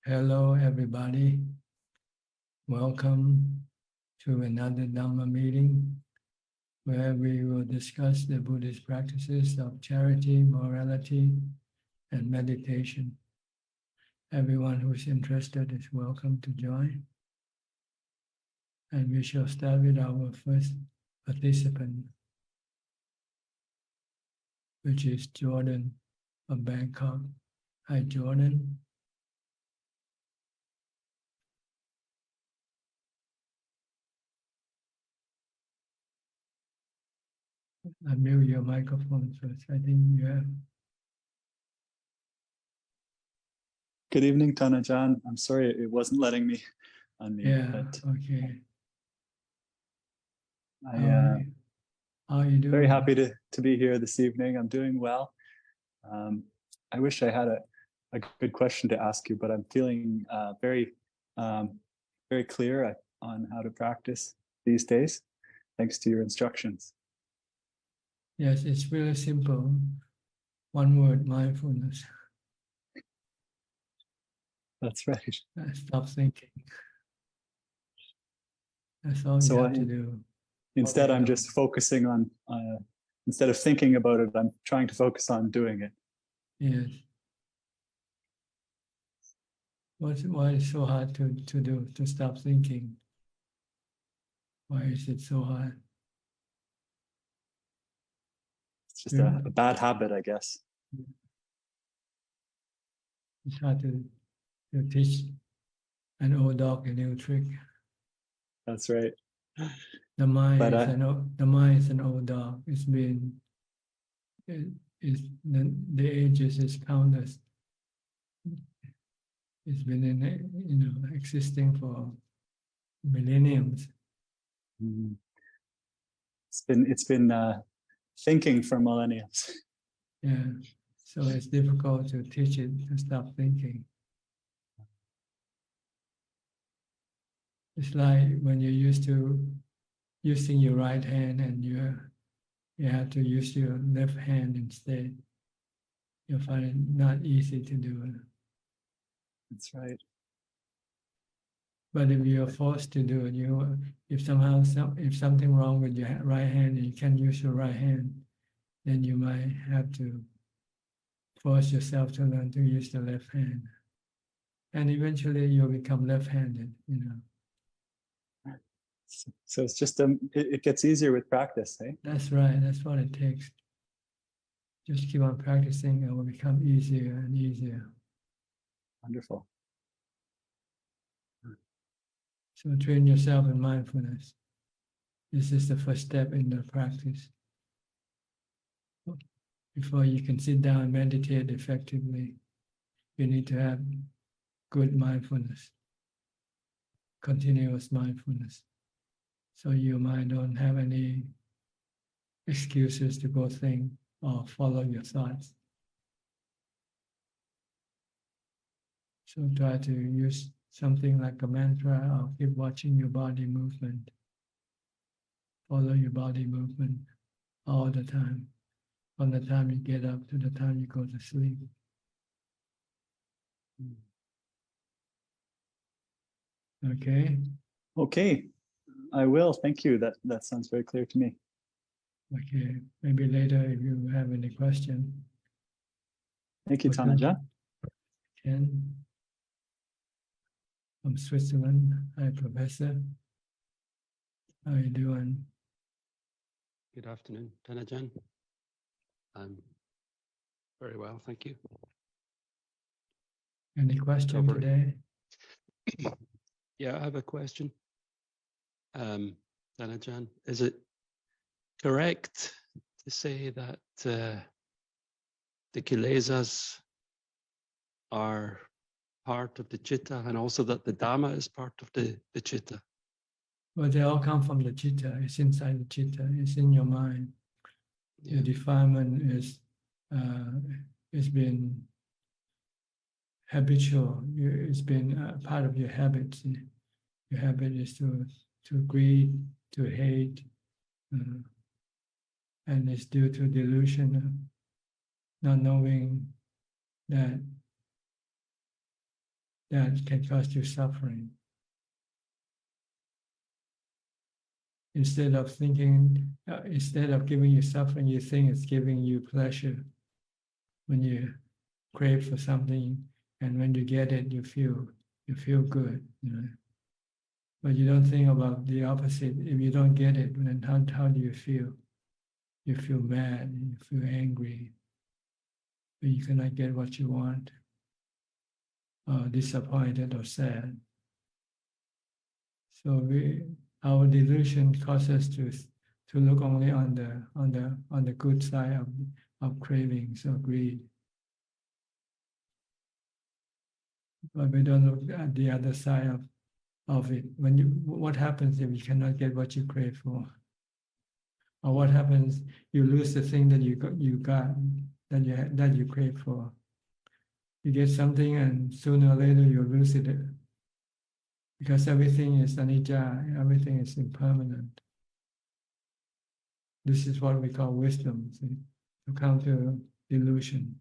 Hello, everybody. Welcome to another Dhamma meeting where we will discuss the Buddhist practices of charity, morality, and meditation. Everyone who's interested is welcome to join. And we shall start with our first participant, which is Jordan of Bangkok. Hi, Jordan. Unmute your microphone first. I think you have. Good evening, Ajahn. I'm sorry it wasn't letting me unmute. Yeah, but okay. How are you doing? Very happy to be here this evening. I'm doing well. I wish I had a good question to ask you, but I'm feeling very clear on how to practice these days, thanks to your instructions. Yes, it's really simple. One word, mindfulness. That's right. Stop thinking. That's all So you have to do. Instead, I'm just focusing on, instead of thinking about it, I'm trying to focus on doing it. Yes. Why is it so hard to do, to stop thinking? Why is it so hard? It's just a bad habit, I guess. It's hard to teach an old dog a new trick. That's right. The mind is an old dog. It's been the ages is countless. It's been existing for millenniums. Mm-hmm. It's been thinking for millenniums. Yeah, so it's difficult to teach it to stop thinking. It's like when you're used to using your right hand and you have to use your left hand instead. You'll find it not easy to do it. That's right. But if you're forced to do it, if something wrong with your right hand and you can't use your right hand, then you might have to force yourself to learn to use the left hand. And eventually you'll become left-handed, So it's just it gets easier with practice, eh? That's right. That's what it takes. Just keep on practicing, and it will become easier and easier. Wonderful. So train yourself in mindfulness. This is the first step in the practice. Before you can sit down and meditate effectively, you need to have good mindfulness, continuous mindfulness. So your mind don't have any excuses to go think or follow your thoughts. So try to use something like a mantra or keep watching your body movement. Follow your body movement all the time, from the time you get up to the time you go to sleep. Okay? Okay, I will. Thank you. That sounds very clear to me. Okay. Maybe later if you have any question. Thank you, Tanaja. Ken from Switzerland. Hi, Professor. How are you doing? Good afternoon, Tanajan. I'm very well, thank you. Any question today? Yeah, I have a question. Tanajan, is it correct to say that the kilesas are part of the chitta and also that the Dhamma is part of the chitta? Well, they all come from the chitta. It's inside the chitta. It's in your mind. Yeah. The defilement it's been habitual. It's been part of your habits. Your habit is to greed, to hate, and it's due to delusion, not knowing that that can cause you suffering. Instead of thinking, instead of giving you suffering, you think it's giving you pleasure. When you crave for something, and when you get it, you feel good. But you don't think about the opposite. If you don't get it, then how do you feel? You feel mad, you feel angry, when you cannot get what you want, disappointed or sad. So our delusion causes us to look only on the good side of cravings or greed. But we don't look at the other side of it. What happens if you cannot get what you crave for? Or what happens you lose the thing that you got that you crave for? You get something and sooner or later you lose it. Because everything is anicca, everything is impermanent. This is what we call wisdom, see? To counter delusion.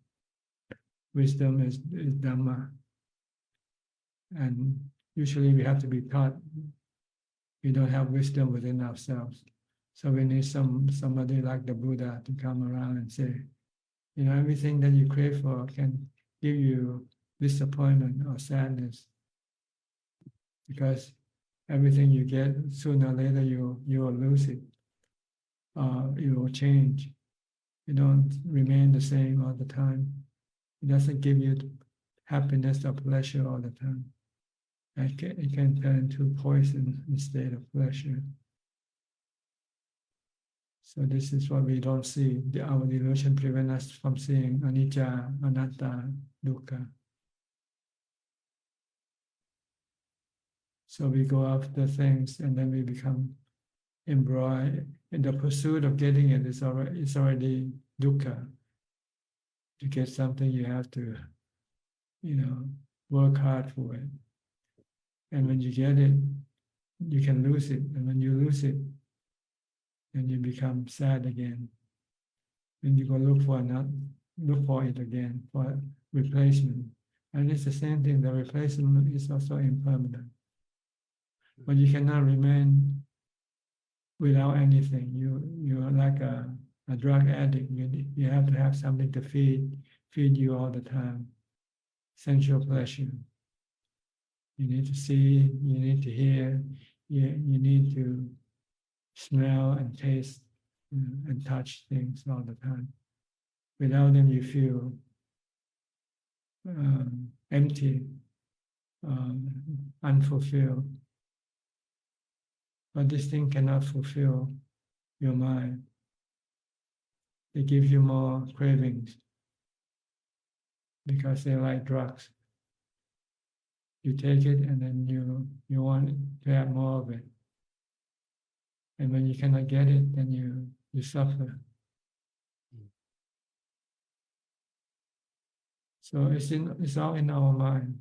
Wisdom is Dhamma. And usually we have to be taught we don't have wisdom within ourselves. So we need somebody like the Buddha to come around and say, everything that you crave for can give you disappointment or sadness. Because everything you get, sooner or later you will lose it. You will change. You don't remain the same all the time. It doesn't give you happiness or pleasure all the time. It can turn into poison instead of pleasure. So this is what we don't see. Our delusion prevents us from seeing anicca, anatta, dukkha. So we go after things and then we become embroiled. In the pursuit of getting it is already dukkha. To get something you have to, work hard for it. And when you get it, you can lose it. And when you lose it, then you become sad again. Then you go look for it again, for replacement. And it's the same thing, the replacement is also impermanent. But you cannot remain without anything. You're like a drug addict. You have to have something to feed you all the time. Sensual pleasure. You need to see, you need to hear, you need to smell and taste and touch things all the time. Without them, you feel empty, unfulfilled. But this thing cannot fulfill your mind. They give you more cravings because they're like drugs. You take it and then you want to have more of it. And when you cannot get it, then you suffer. So it's all in our mind.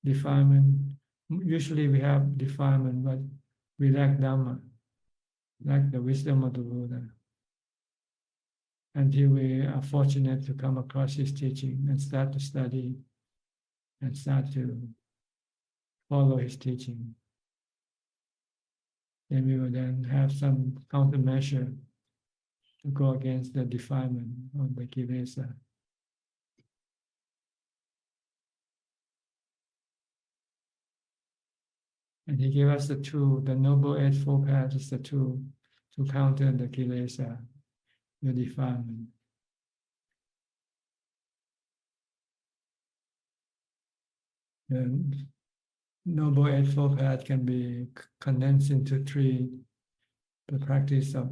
Defilement. Usually we have defilement, but we lack Dhamma, lack the wisdom of the Buddha. Until we are fortunate to come across his teaching and start to study and start to follow his teaching. Then we will then have some countermeasure to go against the defilement of the kilesa. And he gave us the tool, the Noble Eightfold Path is the tool to counter the kilesa, the defilement. The Noble Eightfold Path can be condensed into three: the practice of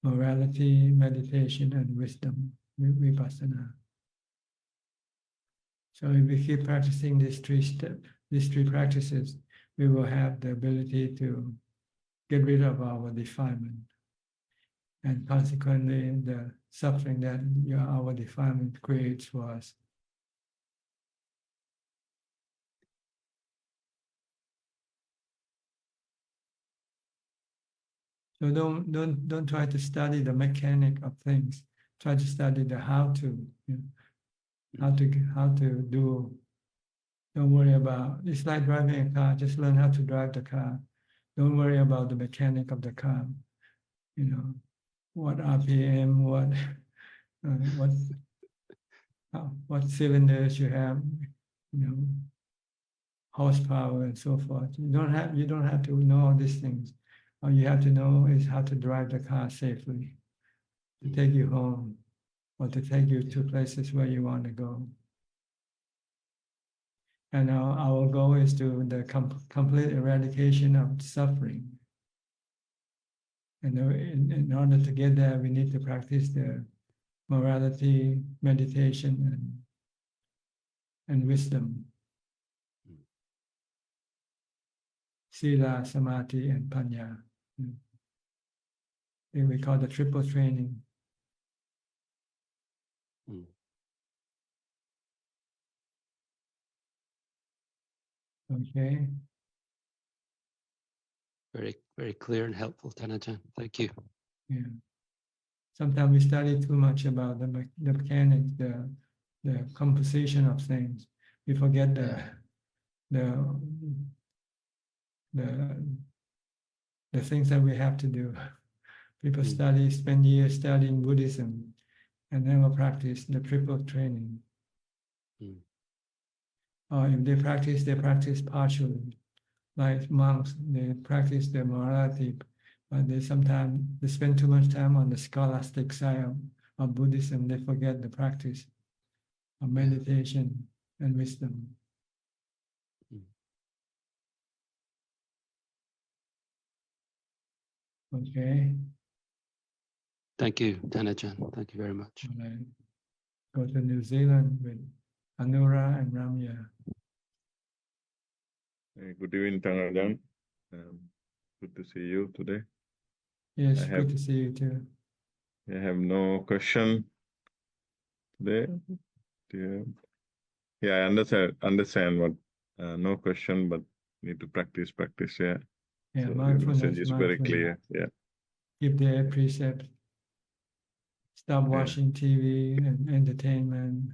morality, meditation, and wisdom, vipassana. So if we keep practicing these three practices, we will have the ability to get rid of our defilement. And consequently, the suffering that our defilement creates for us. So don't try to study the mechanic of things. Try to study the how to, how to do Don't worry about, it's like driving a car, just learn how to drive the car. Don't worry about the mechanic of the car. You know, what RPM, what cylinders you have, you know, horsepower and so forth. You don't have to know all these things. All you have to know is how to drive the car safely, to take you home, or to take you to places where you want to go. And our goal is to the complete eradication of suffering. And in order to get there, we need to practice the morality, meditation, and wisdom. Sila, Samadhi, and Panya. We call the triple training. Okay. Very, very clear and helpful, Ajahn. Thank you. Yeah. Sometimes we study too much about the mechanics, the composition of things. We forget the things that we have to do. People spend years studying Buddhism and never practice the triple training. Or if they practice partially. Like monks, they practice their morality, but they spend too much time on the scholastic side of Buddhism. They forget the practice of meditation and wisdom. Okay. Thank you, Ajahn. Thank you very much. All right. Go to New Zealand with Anura and Ramya. Good evening, Ajahn. Good to see you today. Yes, good to see you too. I have no question today. Yeah, I understand what no question, but need to practice. Yeah. Yeah, so mindfulness. The message is very clear. Yeah. Give their precepts. Stop watching TV and entertainment.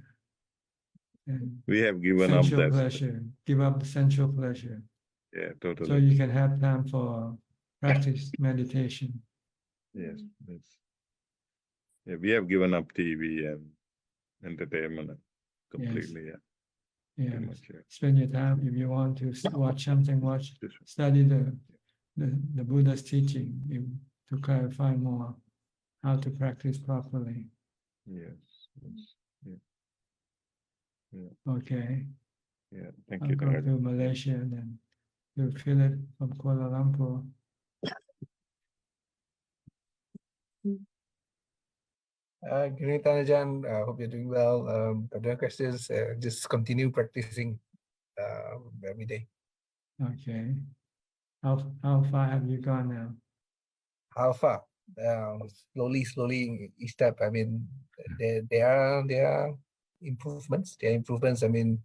And we have given up that pleasure. Give up the sensual pleasure. Yeah, totally. So you can have time for practice meditation. Yes. Yeah, we have given up TV and entertainment completely. Yes. Yeah. Much, Spend your time if you want to watch something. Study the Buddha's teaching to clarify more how to practice properly. Yes. Yeah. Okay. Yeah. Thank I'll you. go to Malaysia and then to Philip from Kuala Lumpur. Good evening, Ajahn. Hope you're doing well. The questions, just continue practicing every day. Okay. How far have you gone now? How far? Slowly, each step. I mean, there are improvements. There are improvements. I mean,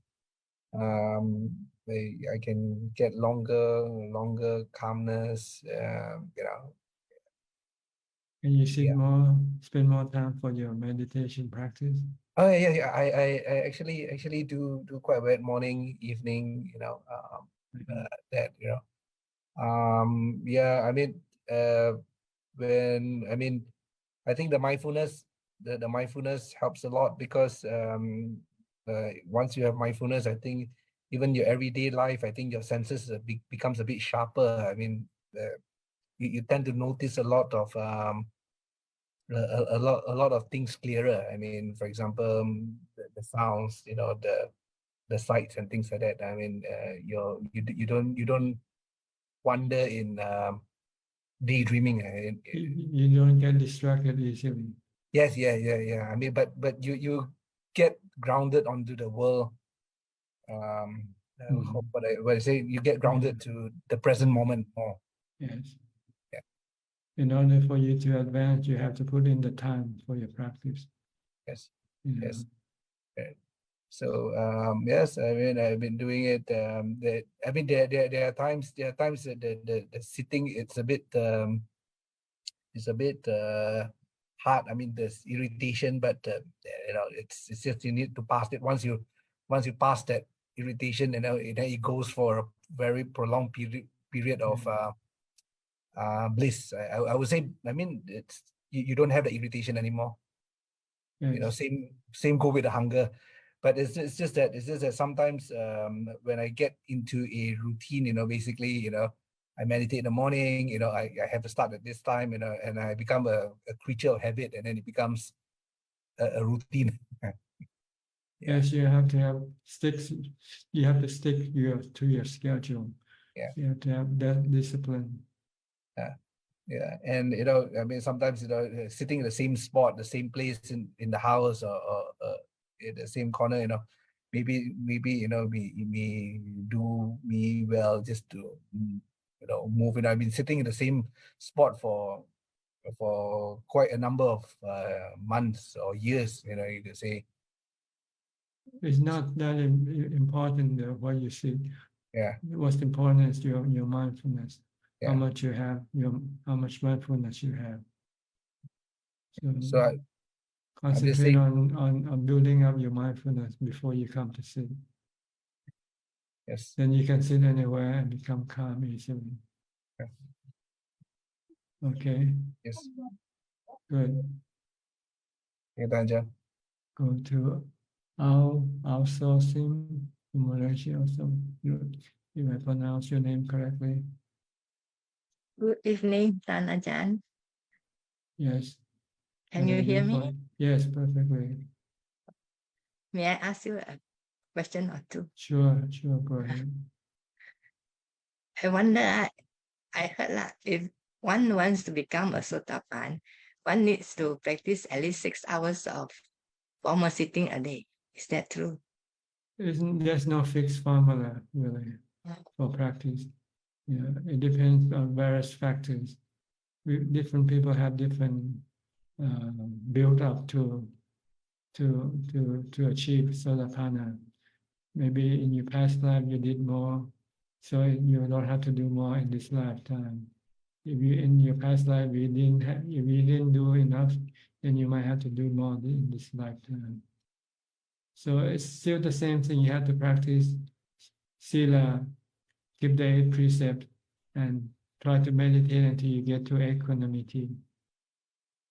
I can get longer calmness. Can you spend more time for your meditation practice? Oh yeah. I actually do quite well morning, evening. That yeah. I mean, I think the mindfulness helps a lot because once you have mindfulness, I think even your everyday life, I think your senses becomes a bit sharper. I mean, you tend to notice a lot of things clearer. I mean, for example, the sounds, the sights and things like that. I mean, you don't wander in daydreaming. You don't get distracted easily. Yes, yeah. I mean, but you get grounded onto the world. What I say, you get grounded to the present moment more. Yes. Yeah. In order for you to advance, you have to put in the time for your practice. Yes. You know? Yes. Right. So yes, I mean, I've been doing it. There are times that the sitting it's a bit hard. I mean, there's irritation, but it's just you need to pass it. Once you pass that irritation, and then it goes for a very prolonged period of bliss. I would say, I mean, it's you don't have the irritation anymore. Yes. Same go with the hunger. But it's just that sometimes when I get into a routine, basically, I meditate in the morning, I have to start at this time, and I become a creature of habit, and then it becomes a routine. Yeah. Yes, you have to have sticks. You have to stick to your schedule. Yeah. You have to have that discipline. Yeah, and I mean, sometimes sitting in the same spot, the same place in the house, or in the same corner, maybe it may do me well just to move. I've been sitting in the same spot for quite a number of months or years. You could say. It's not that important what you see. Yeah. What's important is your mindfulness. Yeah. How much you have, how much mindfulness you have. So I'm just concentrate saying, on building up your mindfulness before you come to sit. yes. Then you can sit anywhere and become calm easily. Yeah. Okay. Yes. Good. Yeah, Ajahn. Go to outsourcing in Malaysia also. You may pronounce your name correctly. Good evening, Tan Ajahn. Yes. Can you hear me? Yes, perfectly. May I ask you a question or two? Sure, go ahead. I wonder, I heard that if one wants to become a sotapan, one needs to practice at least 6 hours of formal sitting a day. Is that true? There's no fixed formula really for practice. Yeah, it depends on various factors. Different people have different build up to achieve Sotapanna. Maybe in your past life you did more, so you don't have to do more in this lifetime. If you in your past life if you didn't do enough, then you might have to do more in this lifetime. So it's still the same thing. You have to practice sila, keep the 8 precepts, and try to meditate until you get to equanimity.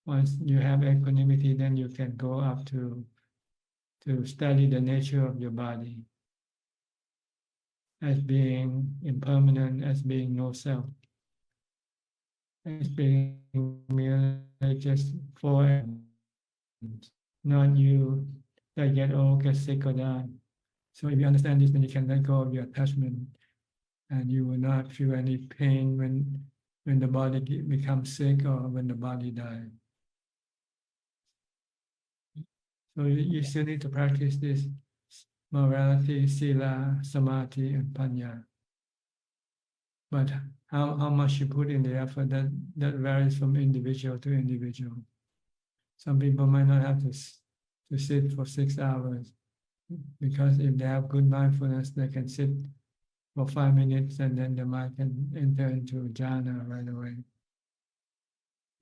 Once you have equanimity, then you can go up to study the nature of your body as being impermanent, as being no self, as being merely just for not you that get old, get sick or die. So if you understand this, then you can let go of your attachment, and you will not feel any pain when the body becomes sick or when the body dies. So you still need to practice this morality, sila, samadhi, and panya. But how much you put in the effort, that varies from individual to individual. Some people might not have to sit for 6 hours, because if they have good mindfulness, they can sit for 5 minutes and then the mind can enter into jhana right away.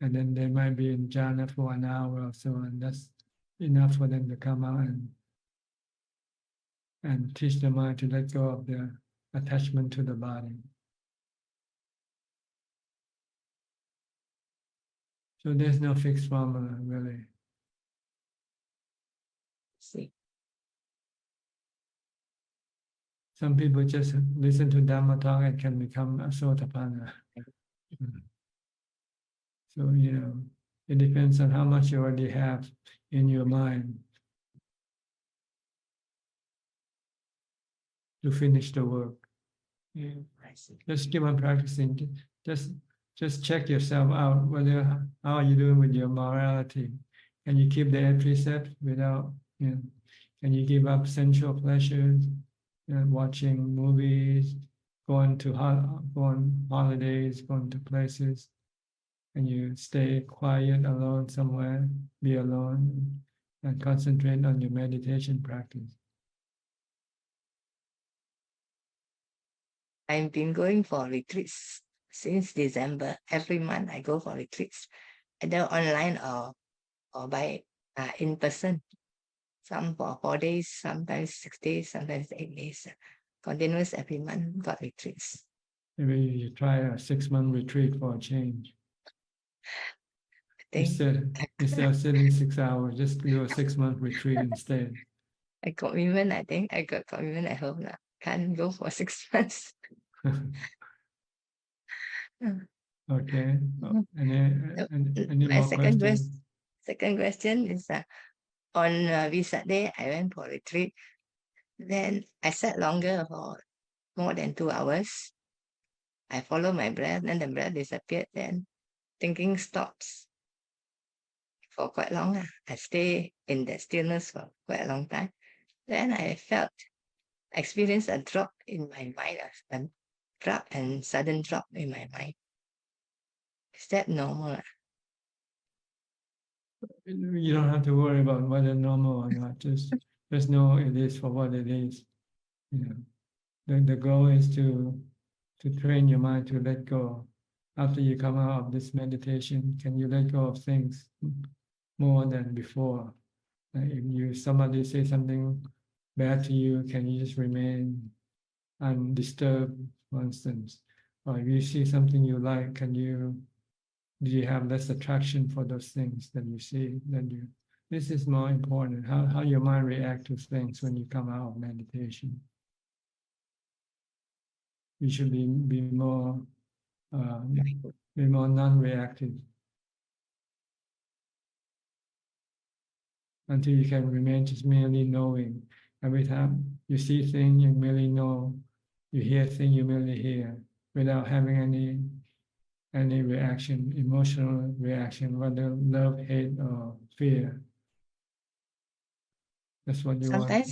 And then they might be in jhana for 1 hour or so, and that's enough for them to come out and teach the mind to let go of their attachment to the body. So there's no fixed formula, really. See. Some people just listen to Dhamma talk and can become a Sotapanna. So, it depends on how much you already have in your mind to finish the work. I see. Just keep on practicing. Just check yourself out, how are you doing with your morality? Can you keep the 8 precepts without, can you give up sensual pleasures, watching movies, going on holidays, going to places? Can you stay quiet, alone somewhere, be alone, and concentrate on your meditation practice? I've been going for retreats since December. Every month I go for retreats, either online or by in person. some for 4 days, sometimes 6 days, sometimes 8 days. Continuous every month, got retreats. Maybe you try a 6-month retreat for a change. I think Instead of sitting 6 hours, just do a 6-month retreat instead. I commitment, I think I got commitment at home now. Can't go for 6 months. Okay. Any My more questions? second question is on Vesak Day, I went for retreat. Then I sat longer for more than 2 hours. I follow my breath, and the breath disappeared. Then thinking stops for quite long. I stay in that stillness for quite a long time. Then I experienced a drop in my mind, a drop and sudden drop in my mind. Is that normal? You don't have to worry about whether normal or not. Just know it is for what it is. You know, the goal is to train your mind to let go. After you come out of this meditation, can you let go of things more than before? If somebody say something bad to you, can you just remain undisturbed, for instance? Or if you see something you like, do you have less attraction for those things that you see? This is more important, how your mind reacts to things when you come out of meditation. You should be more non-reactive until you can remain just merely knowing. Every time you see things, you merely know. You hear things, you merely hear, without having any reaction, emotional reaction, whether love, hate, or fear. That's what you want.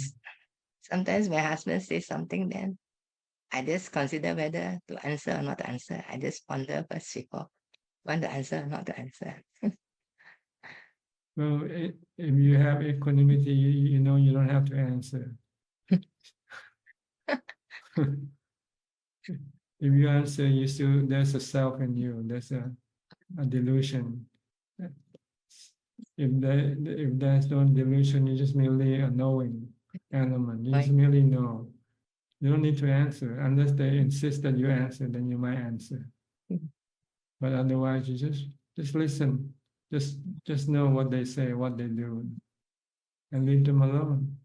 Sometimes my husband says something, then I just consider whether to answer or not to answer. I just ponder first before want to answer or not to answer. Well, if you have equanimity, you know you don't have to answer. If you answer, there's a self in you. There's a delusion. If there's no delusion, you're just merely a knowing element. You just merely know. You don't need to answer unless they insist that you answer. Then you might answer. But otherwise, you just listen. Just know what they say, what they do, and leave them alone.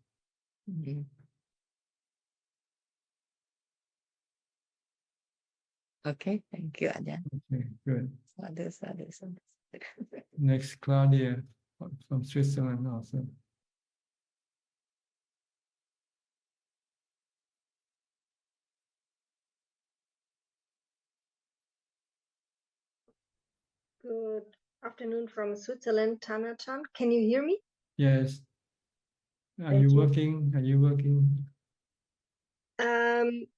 Okay, thank you, Ajahn. Okay, good. Others. Next, Claudia from Switzerland also. Good afternoon from Switzerland, Tana-chan. Can you hear me? Yes. Are Thank you you. working? Are you working?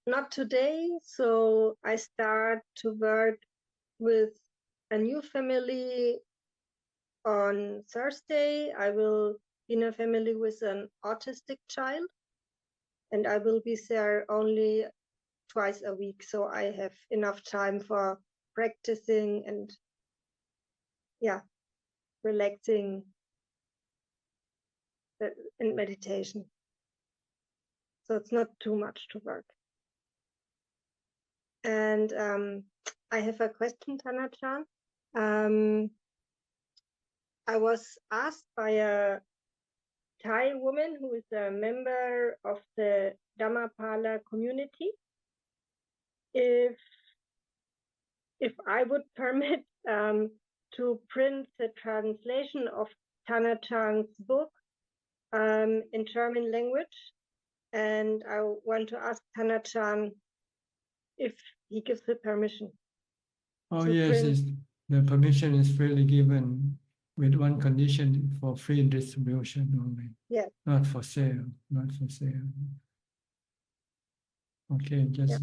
Not today. So I start to work with a new family on Thursday. I will be in a family with an autistic child, and I will be there only twice a week. So I have enough time for practicing and relaxing and meditation. So it's not too much to work. And I have a question, Tana-chan. I was asked by a Thai woman who is a member of the Dhamma community if I would permit to print the translation of Tana-chan's book in German language. And I want to ask Tana-chan if he gives the permission. Oh yes, the permission is freely given with one condition: for free distribution only. Yeah. Not for sale. Not for sale. Okay, just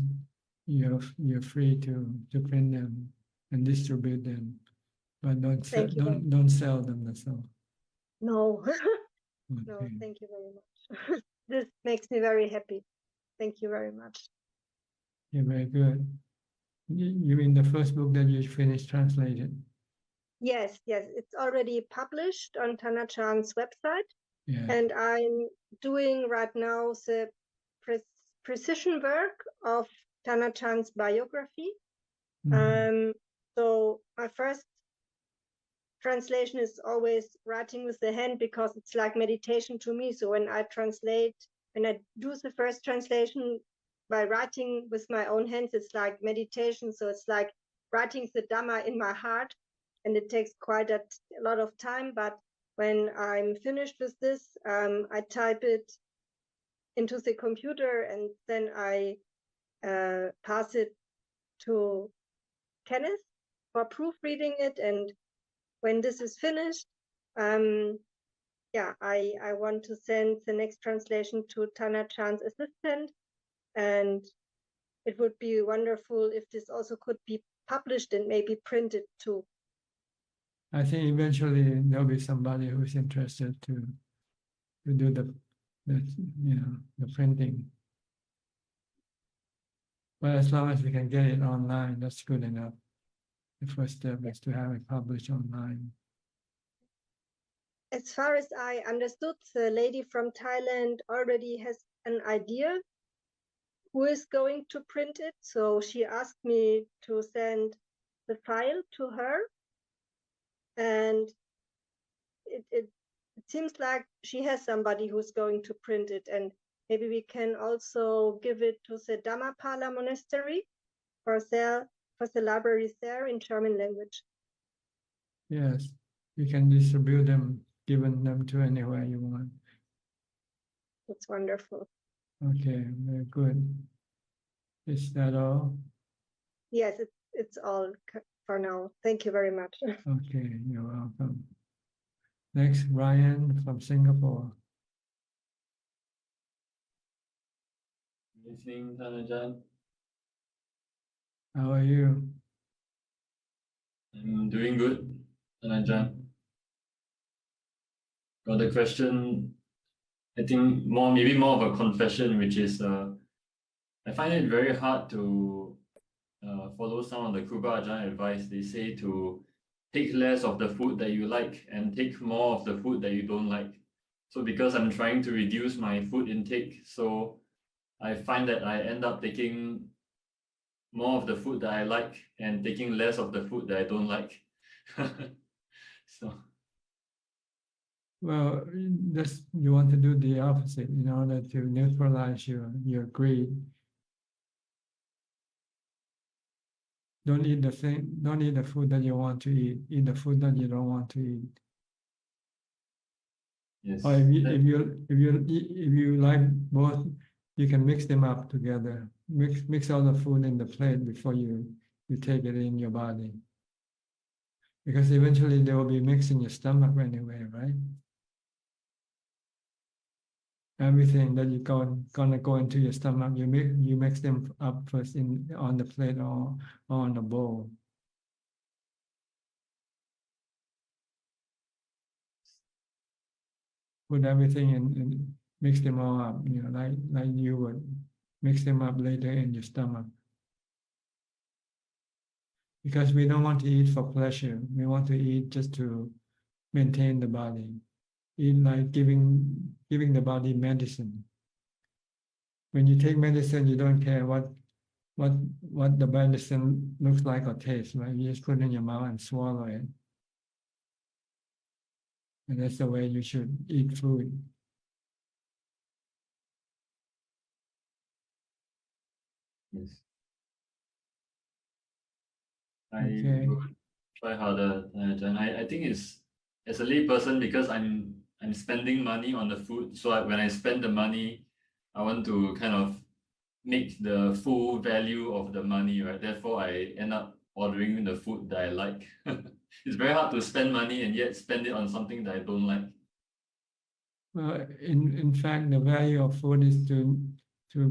you're free to print them and distribute them, but don't sell them. That's all. No. Okay. No, thank you very much. This makes me very happy. Thank you very much. You're very good. You mean the first book that you finished translated? Yes, it's already published on Tana-chan's website. Yeah. And I'm doing right now the precision work of Thanachand's biography. Mhm. So my first translation is always writing with the hand because it's like meditation to me. So when I do the first translation by writing with my own hands, it's like meditation. So it's like writing the Dhamma in my heart, and it takes quite a lot of time. But when I'm finished with this, I type it into the computer, and then I pass it to Kenneth for proofreading it. And when this is finished, I want to send the next translation to Thanachand's assistant, and it would be wonderful if this also could be published and maybe printed too. I think eventually there'll be somebody who's interested to do the the printing. But as long as we can get it online, that's good enough. The first step is to have it published online. As far as I understood, the lady from Thailand already has an idea who is going to print it. So she asked me to send the file to her. And it seems like she has somebody who's going to print it. And maybe we can also give it to the Dhammapala monastery for the libraries there in German language. Yes, you can distribute them, giving them to anywhere you want. It's wonderful. Okay, very good. Is that all? Yes, it's all for now. Thank you very much. Okay, you're welcome. Next, Ryan from Singapore. Good evening, Ajahn. How are you? I'm doing good, Ajahn. Got a question, I think maybe more of a confession, which is I find it very hard to follow some of the Kruba Ajahn advice. They say to take less of the food that you like and take more of the food that you don't like. So because I'm trying to reduce my food intake, so I find that I end up taking more of the food that I like and taking less of the food that I don't like. So Well, you want to do the opposite in order to neutralize your greed. Don't eat don't eat the food that you want to eat. Eat the food that you don't want to eat. yes, Or if you like both, you can mix them up together. Mix all the food in the plate before you take it in your body. Because eventually they will be mixed in your stomach anyway, right? Everything that gonna go into your stomach, you mix them up first on the plate or on the bowl. Put everything in and mix them all up, like you would mix them up later in your stomach. Because we don't want to eat for pleasure. We want to eat just to maintain the body. Eat like giving the body medicine. When you take medicine, you don't care what the medicine looks like or tastes, right? You just put it in your mouth and swallow it. And that's the way you should eat food. yes. Okay. I would try harder, and I think it's as a lay person, because I'm spending money on the food. So when I spend the money, I want to kind of make the full value of the money, right? Therefore, I end up ordering the food that I like. It's very hard to spend money and yet spend it on something that I don't like. Well, in fact, the value of food is to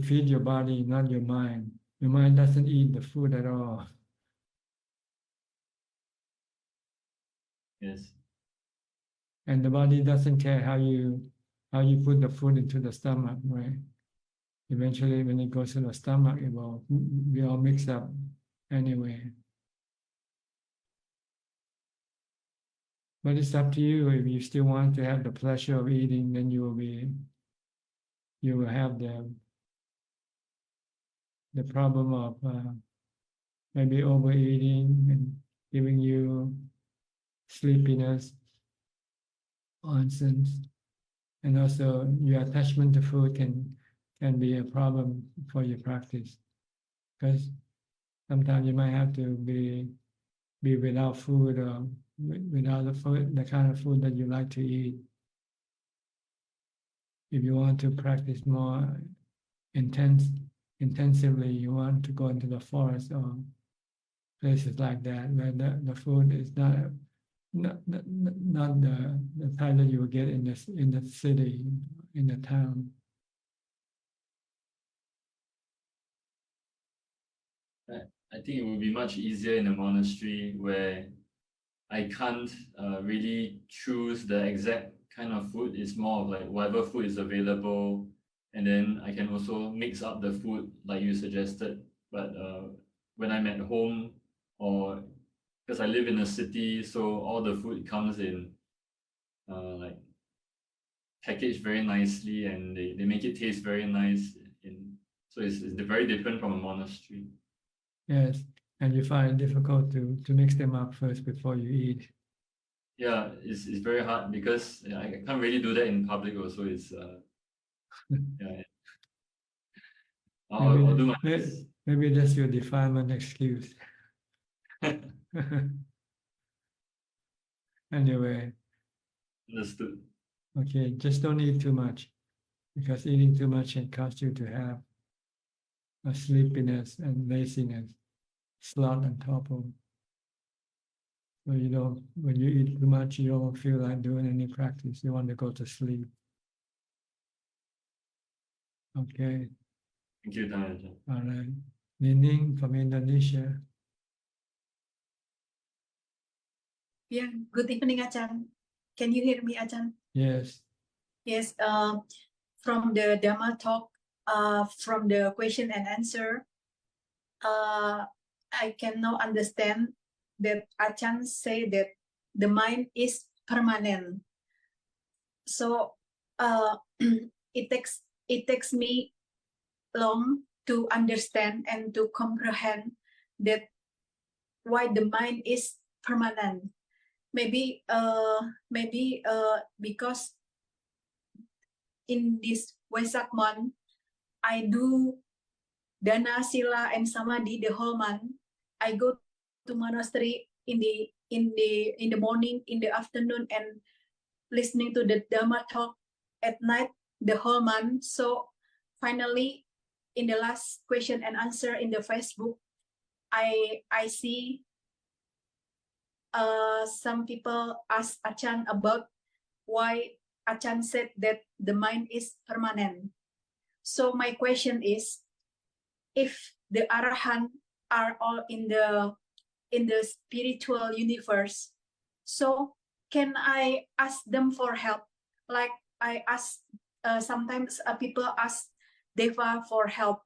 feed your body, not your mind. Your mind doesn't eat the food at all. Yes. And the body doesn't care how you put the food into the stomach, right? Eventually, when it goes to the stomach, it will be all mixed up anyway. But it's up to you. If you still want to have the pleasure of eating, then you will have the problem of maybe overeating and giving you sleepiness, nonsense, and also your attachment to food can be a problem for your practice, because sometimes you might have to be without food or without the kind of food that you like to eat. If you want to practice more intensively, you want to go into the forest or places like that where the food is not the type that you will get in the city, in the town. I think it would be much easier in a monastery where I can't really choose the exact kind of food. It's more of like whatever food is available, and then I can also mix up the food like you suggested. But when I'm at home, or because I live in a city, so all the food comes in like packaged very nicely, and they make it taste very nice. So it's very different from a monastery. Yes, and you find it difficult to mix them up first before you eat. Yeah, it's very hard because I can't really do that in public also. It's yeah. I'll do my best. Maybe that's your defilement excuse. Anyway, Understood. okay, just don't eat too much, because eating too much can cause you to have a sleepiness and laziness, sloth and torpor. So when you eat too much, you don't feel like doing any practice. You want to go to sleep. Okay. Thank you, Ajahn. All right. Nining from Indonesia. Yeah, good evening, Ajahn. Can you hear me, Ajahn? Yes. Yes, from the Dhamma talk, from the question and answer, I can now understand that Ajahn say that the mind is permanent. So it takes me long to understand and to comprehend that why the mind is permanent. Maybe because in this Wesak month, I do Dana, Sila, and Samadhi the whole month. I go to monastery in the morning, in the afternoon, and listening to the Dhamma talk at night the whole month. So finally, in the last question and answer in the Facebook, I see some people ask Ajahn about why Ajahn said that the mind is permanent. So my question is, if the Arahant are all in the spiritual universe, so can I ask them for help? Like I ask, sometimes people ask Deva for help,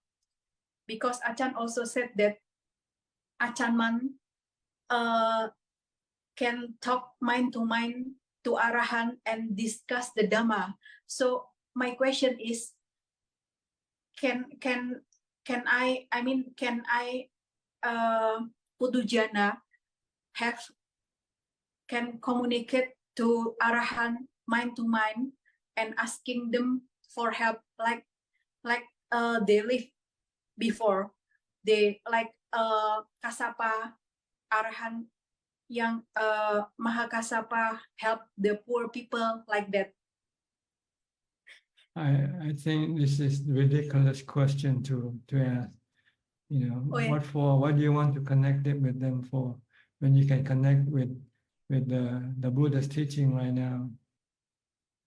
because Ajahn also said that Ajahn Man can talk mind to Arahant and discuss the Dhamma. So my question is, can I Pudujana can communicate to Arahant mind to mind and asking them for help like they live before, they like Kasapa Arahant yang Mahakasapa help the poor people like that. I think this is a ridiculous question to ask. You know, Oh, yeah. what for? What do you want to connect it with them for? When you can connect with the Buddha's teaching right now.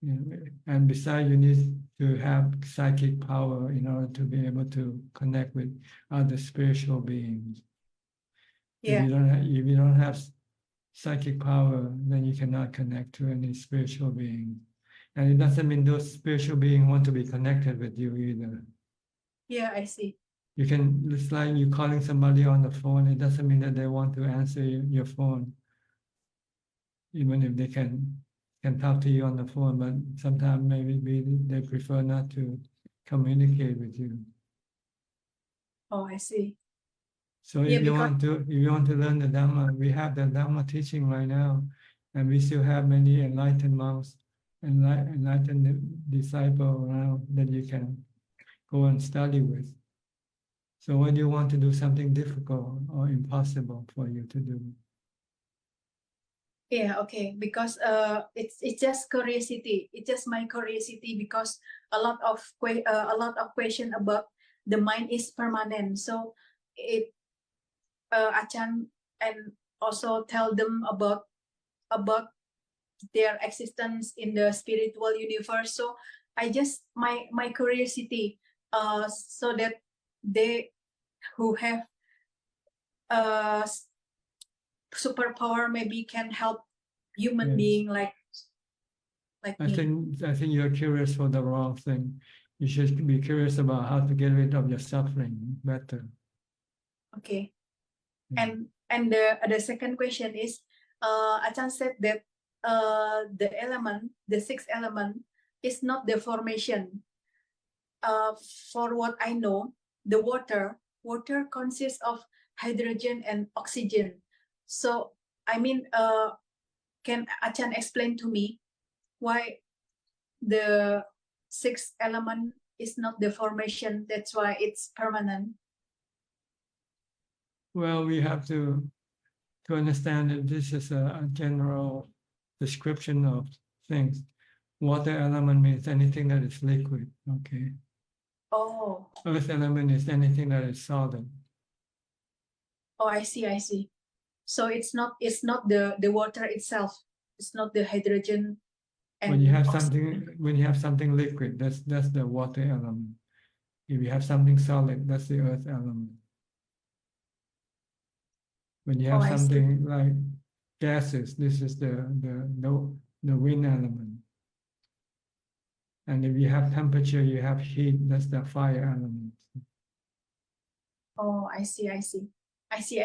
You know, and besides, you need to have psychic power in order to be able to connect with other spiritual beings. Yeah. If you don't have psychic power, then you cannot connect to any spiritual being. And it doesn't mean those spiritual beings want to be connected with you either. Yeah, I see. You can, it's like you calling somebody on the phone, it doesn't mean that they want to answer your phone. even if they can talk to you on the phone, but sometimes maybe they prefer not to communicate with you. Oh, I see. So Yeah, if you because want to learn the Dhamma, we have the Dhamma teaching right now, and we still have many enlightened monks, enlightened disciples around that you can go and study with. So when you want to do something difficult or impossible for you to do, yeah, okay, because it's just curiosity. It's just my curiosity because a lot of question about the mind is permanent. So it Ajahn and also tell them about their existence in the spiritual universe. So I just my curiosity so that they who have superpower maybe can help human Yes. being like I me. think you're curious for the wrong thing. You should be curious about how to get rid of your suffering better. Okay. Yeah. And the second question is Ajahn said that the sixth element is not the formation. For what I know, the water consists of hydrogen and oxygen. So I mean, can Ajahn explain to me why the sixth element is not the formation? That's why it's permanent. Well, we have to understand that this is a general description of things. Water element means anything that is liquid, okay? Oh, Earth element is anything that is solid. oh, I see. So it's not the water itself. It's not the hydrogen. And When you have oxygen. something liquid, that's the water element. If you have something solid, that's the earth element. When you have I see. something like gases, this is the wind element. And if you have temperature, you have heat, that's the fire element. Oh, I see. I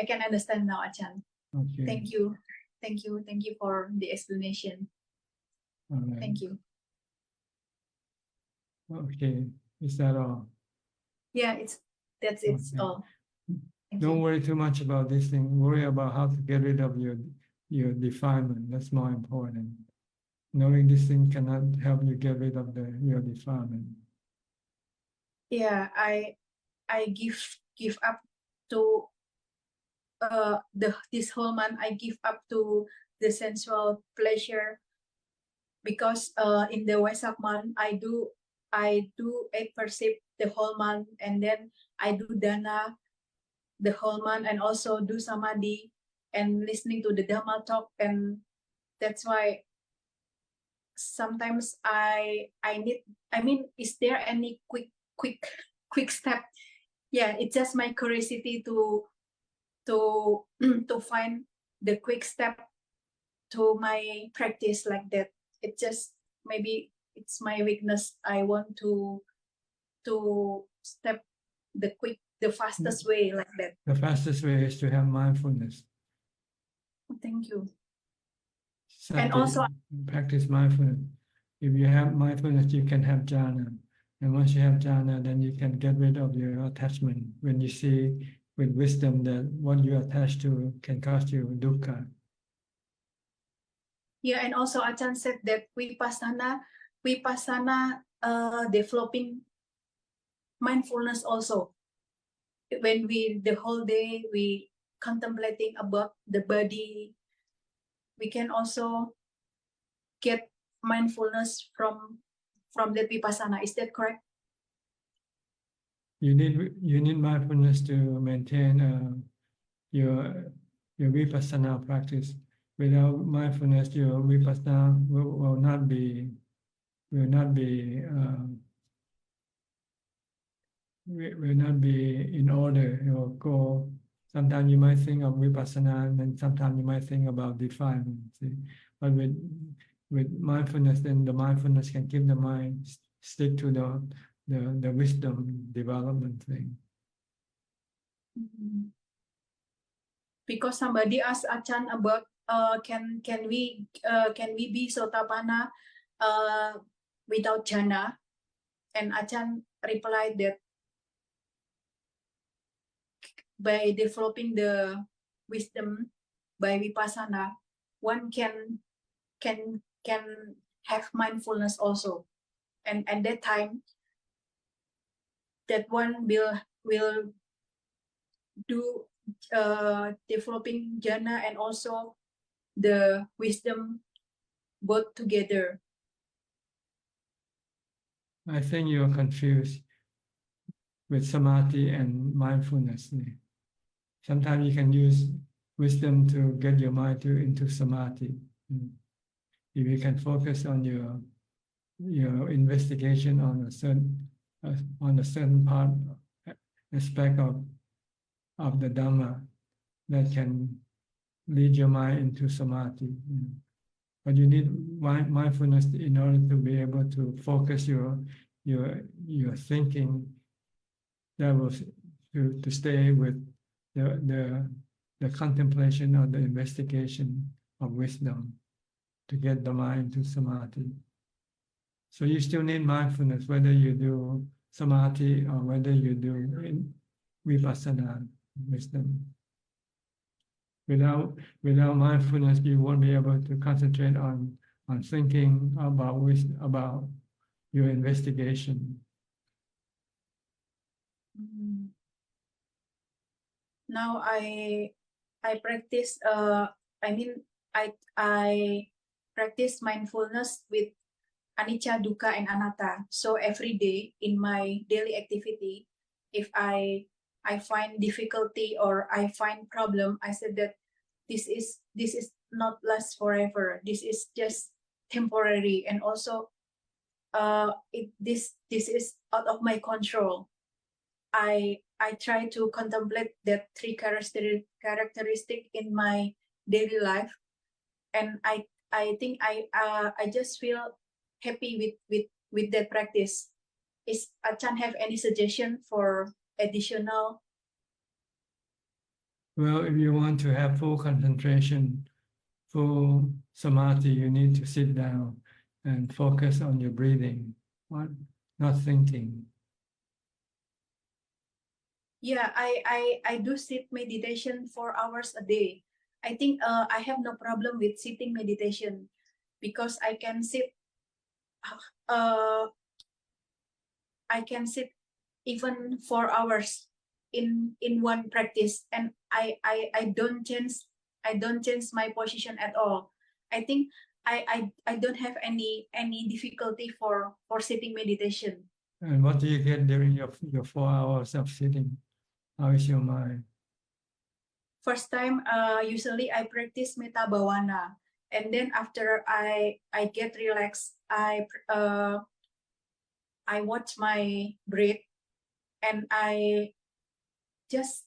can understand now, Ajahn. Okay. Thank you for the explanation. All right. Thank you. Okay. Is that all? Yeah, that's it. Okay. All. Thank Don't you. worry too much about this thing. Worry about how to get rid of your defilement. That's more important. Knowing this thing cannot help you get rid of your defilement. Yeah, I give up to this whole month. I give up to the sensual pleasure because in the Wesak month I do 8% the whole month, and then I do dana the whole month, and also do samadhi and listening to the Dhamma talk, and that's why sometimes I need. I mean, is there any quick step? Yeah, it's just my curiosity to find the quick step to my practice like that. It just maybe it's my weakness. I want to step the fastest way like that. The fastest way is to have mindfulness. Thank you. Sati, And also practice mindfulness. If you have mindfulness, you can have jhana. And once you have jhana, then you can get rid of your attachment. When you see with wisdom that what you attach to can cause you dukkha. yeah, and also Ajahn said that vipassana developing mindfulness also. When the whole day we contemplating about the body, we can also get mindfulness from the vipassana. Is that correct? You need mindfulness to maintain your vipassana practice. Without mindfulness, your vipassana will not be in order. It will go. Sometimes you might think of vipassana, and then sometimes you might think about defilement. See? But with mindfulness, then the mindfulness can keep the mind stick to the wisdom development thing. Because somebody asked Ajahn about can we be Sotapanna without jhana? And Ajahn replied that by developing the wisdom by vipassana, one can have mindfulness also, and at that time that one will do developing jhana and also the wisdom both together. I think you're confused with samadhi and mindfulness. Sometimes you can use wisdom to get your mind into samadhi. If you can focus on your investigation on a certain part aspect of the Dhamma, that can lead your mind into samadhi. But you need mindfulness in order to be able to focus your thinking levels to stay with the contemplation or the investigation of wisdom to get the mind to samadhi. So you still need mindfulness, whether you do samadhi or whether you do vipassana wisdom. Without mindfulness, you won't be able to concentrate on thinking about your investigation. Now I practice. I practice mindfulness with anicca, dukkha, and anatta. So every day in my daily activity, if I find difficulty or I find problem, I said that this is not last forever. This is just temporary, and also this is out of my control. I try to contemplate that three characteristic in my daily life, and I think I just feel happy with that practice. Is Ajahn have any suggestion for additional? Well, if you want to have full concentration, full samadhi, you need to sit down and focus on your breathing, not thinking. Yeah, I do sit meditation 4 hours a day. I think I have no problem with sitting meditation because I can sit even 4 hours in one practice, and I don't change my position at all. I think I don't have any difficulty for sitting meditation. And what do you get during your 4 hours of sitting? How is your mind? First time, usually I practice metta bhavana, and then after I get relaxed, I watch my breath, and I just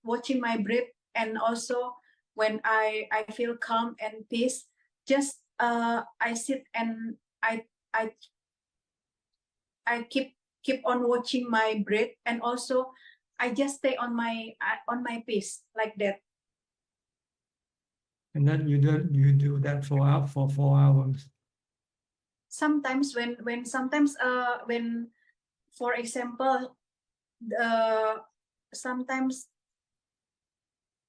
watching my breath, and also when I feel calm and peace, just I sit and I keep on watching my breath, and also I just stay on my pace like that. And then you do that for 4 hours. Sometimes when for example sometimes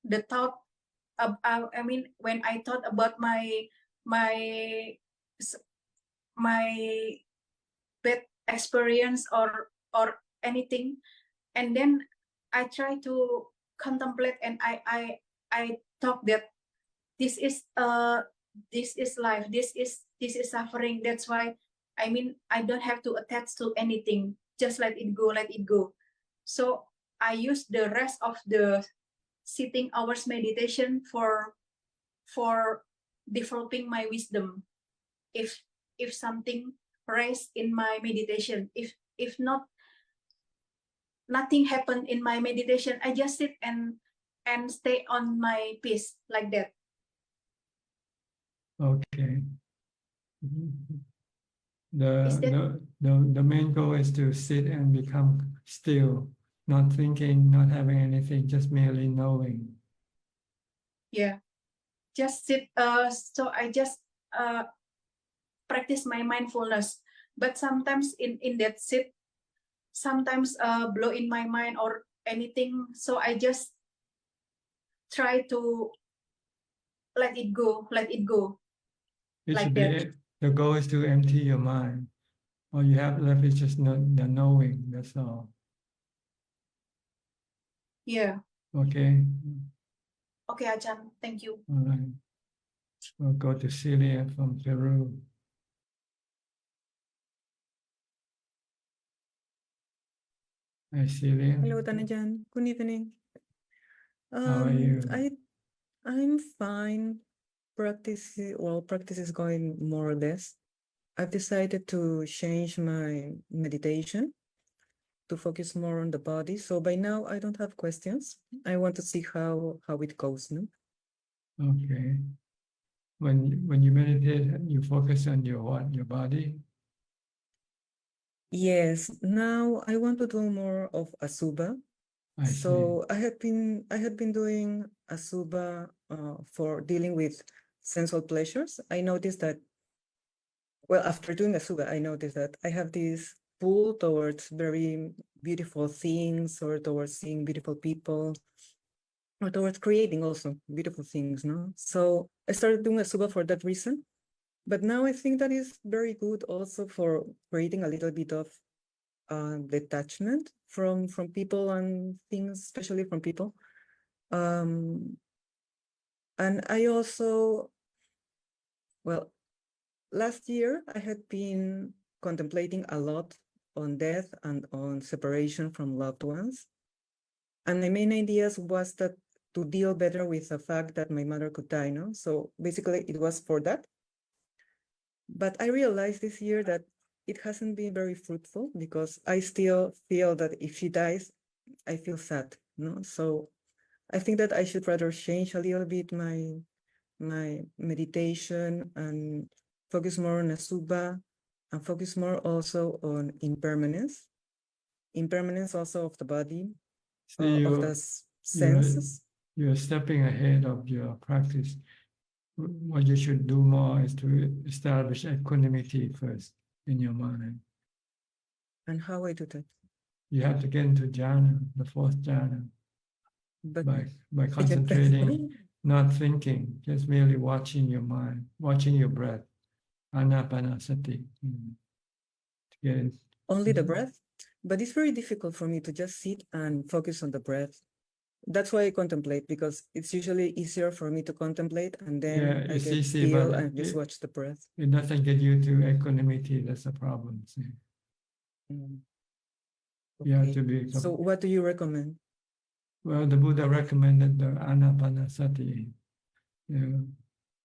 the thought when I thought about my bad experience or anything, and then I try to contemplate, and I thought that this is life, this is suffering. That's why I don't have to attach to anything, just let it go. So I use the rest of the sitting hours meditation for developing my wisdom. If something rise in my meditation, if not, nothing happened in my meditation, I just sit and stay on my pace like that. Okay. The main goal is to sit and become still, not thinking, not having anything, just merely knowing. Yeah. just sit. So I just practice my mindfulness. But sometimes in that sit, sometimes blow in my mind or anything. So I just try to let it go, let it go. It Like should that. be, the goal is to empty your mind. All you have left is just the knowing, that's all. Yeah. Okay, Okay, Ajahn. Thank you. all right. We'll go to Celia from Peru. Hi, Celia. Hello, Tanajan. Good evening. How are you? I'm fine. Practice is going more or less. I've decided to change my meditation to focus more on the body. So by now I don't have questions. I want to see how it goes. No? Okay. When you meditate, you focus on your what? Your body? Yes. Now I want to do more of Asubha. I see. So I had been doing Asubha for dealing with sensual pleasures. I noticed that, well, after doing Asubha, I noticed that I have this pull towards very beautiful things, or towards seeing beautiful people, or towards creating also beautiful things, no? So I started doing Asubha for that reason. But now I think that is very good also for creating a little bit of detachment from people and things, especially from people. And I also, well, last year I had been contemplating a lot on death and on separation from loved ones. And my main ideas was that to deal better with the fact that my mother could die, no? So basically it was for that. But I realized this year that it hasn't been very fruitful, because I still feel that if she dies, I feel sad, no? So I think that I should rather change a little bit my meditation and focus more on Asubha, and focus more also on impermanence also of the body, So of the senses. you're stepping ahead of your practice. What you should do more is to establish equanimity first in your mind. And how I do that? You have to get into jhana, the fourth jhana, But by concentrating, not thinking, just merely watching your mind, watching your breath, anapanasati. To get in. Only the breath? But it's very difficult for me to just sit and focus on the breath. That's why I contemplate, because it's usually easier for me to contemplate, and then I it's get easy, still but and just watch the breath. It doesn't get you to equanimity. That's the problem. See? You have Okay. to be. So what do you recommend? Well, the Buddha recommended the anapanasati.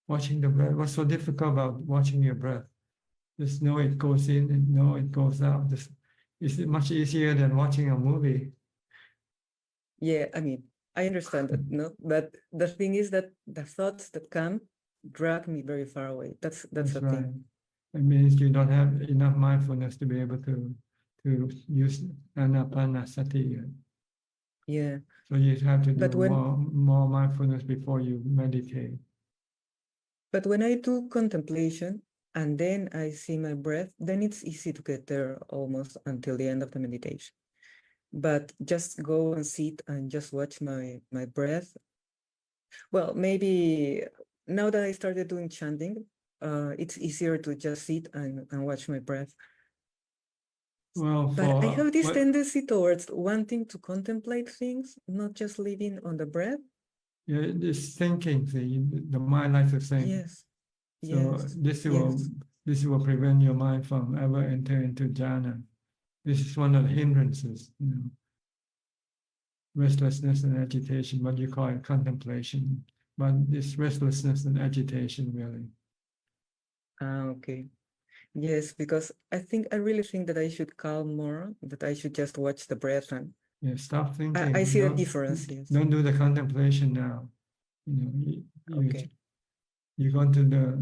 Watching the breath. What's so difficult about watching your breath? Just know it goes in and know it goes out. It's much easier than watching a movie. Yeah, I mean, I understand that, no? But the thing is that the thoughts that come drag me very far away. That's the right. thing. It means you don't have enough mindfulness to be able to use anapanasati. Yeah. So you have to But do more mindfulness before you meditate. But when I do contemplation and then I see my breath, then it's easy to get there almost until the end of the meditation. But just go and sit and just watch my breath. Well, maybe now that I started doing chanting, it's easier to just sit and watch my breath. Well, but I have this tendency towards wanting to contemplate things, not just living on the breath. Yeah, it's thinking. See, the mind likes to think. Yes. So this will prevent your mind from ever entering into jhana. This is one of the hindrances. Restlessness and agitation, what you call it contemplation, but this restlessness and agitation really. Okay. Yes, because I really think that I should calm more, that I should just watch the breath and stop thinking. I see the difference. Yes. Don't do the contemplation now. Okay. You go to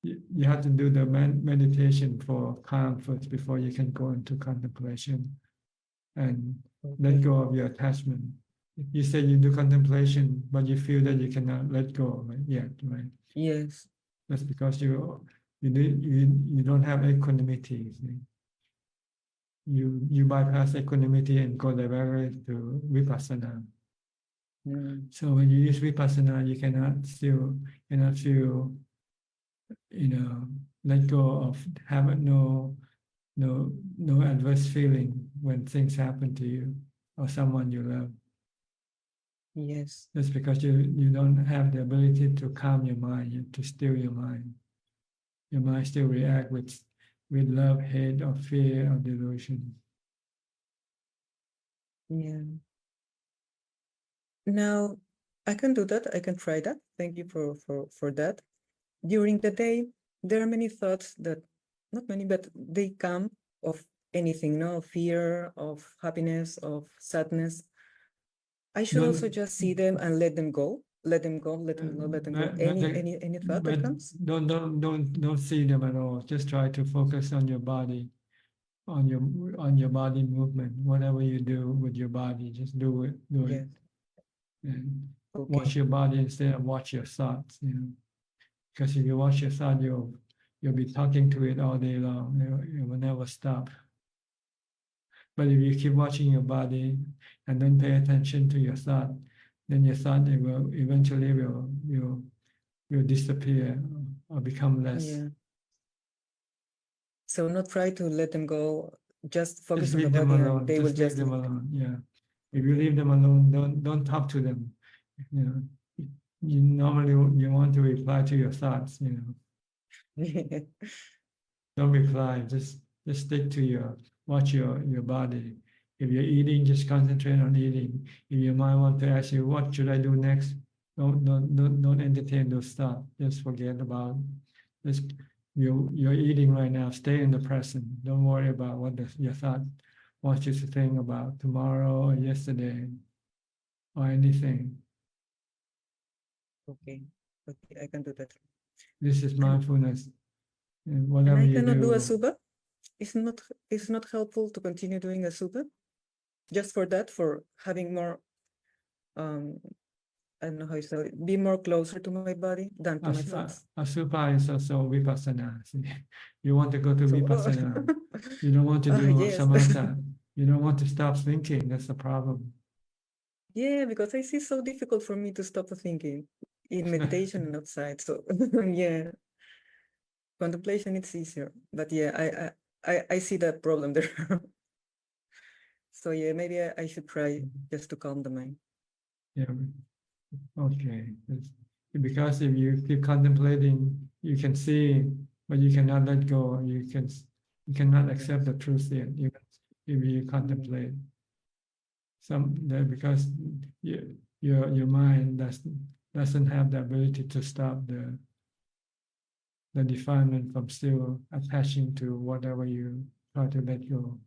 you have to do the meditation for calm first before you can go into contemplation and let go of your attachment. You said you do contemplation, but you feel that you cannot let go yet, right? Yes. That's because you don't have equanimity. See? You bypass equanimity and go directly to vipassana. So when you use vipassana, you cannot feel, let go of having no adverse feeling when things happen to you or someone you love. Yes. That's because you don't have the ability to calm your mind, to still your mind. Your mind still react with love, hate, or fear, or delusion. Yeah. Now I can do that. I can try that. Thank you for that. During the day, there are many thoughts that, not many, but they come of anything, no fear, of happiness, of sadness. I should also just see them and let them go. Let them go. Let them go. Let them go. Any thought that comes? Don't see them at all. Just try to focus on your body, on your body movement. Whatever you do with your body, just do it. Yes. And Okay. watch your body instead of watch your thoughts. Because if you watch your thought, you'll be talking to it all day long. It will never stop. But if you keep watching your body and don't pay attention to your thought, then your thought it will eventually will disappear or become less. Yeah. So not try to let them go. Just focus Just on the leave them body, alone. and they will Just leave just them alone. Yeah. If you leave them alone, don't talk to them. You normally you want to reply to your thoughts. Don't reply. Just stick to watch your body. If you're eating, just concentrate on eating. If your mind wants to ask you, what should I do next? Don't entertain those thoughts. Just forget about this. You're eating right now. Stay in the present. Don't worry about what your thought wants you to think about tomorrow or yesterday or anything. Okay. Okay, I can do that. This is mindfulness. And And whatever I you cannot do a do, suba. It's not helpful to continue doing a suba. Just for that, for having more I don't know how you say it, be more closer to my body than to my thoughts. Asupa is also vipassana. You want to go to So, vipassana. You don't want to do yes. samatha. You don't want to stop thinking. That's the problem. Yeah, because I see so difficult for me to stop thinking in meditation and outside. So yeah, contemplation it's easier. But yeah, I see that problem there. So yeah, maybe I should try just to calm the mind. Yeah. Okay. Because if you keep contemplating, you can see, but you cannot let go. You cannot accept the truth yet. If you contemplate because your mind doesn't have the ability to stop the defilement from still attaching to whatever you try to let go.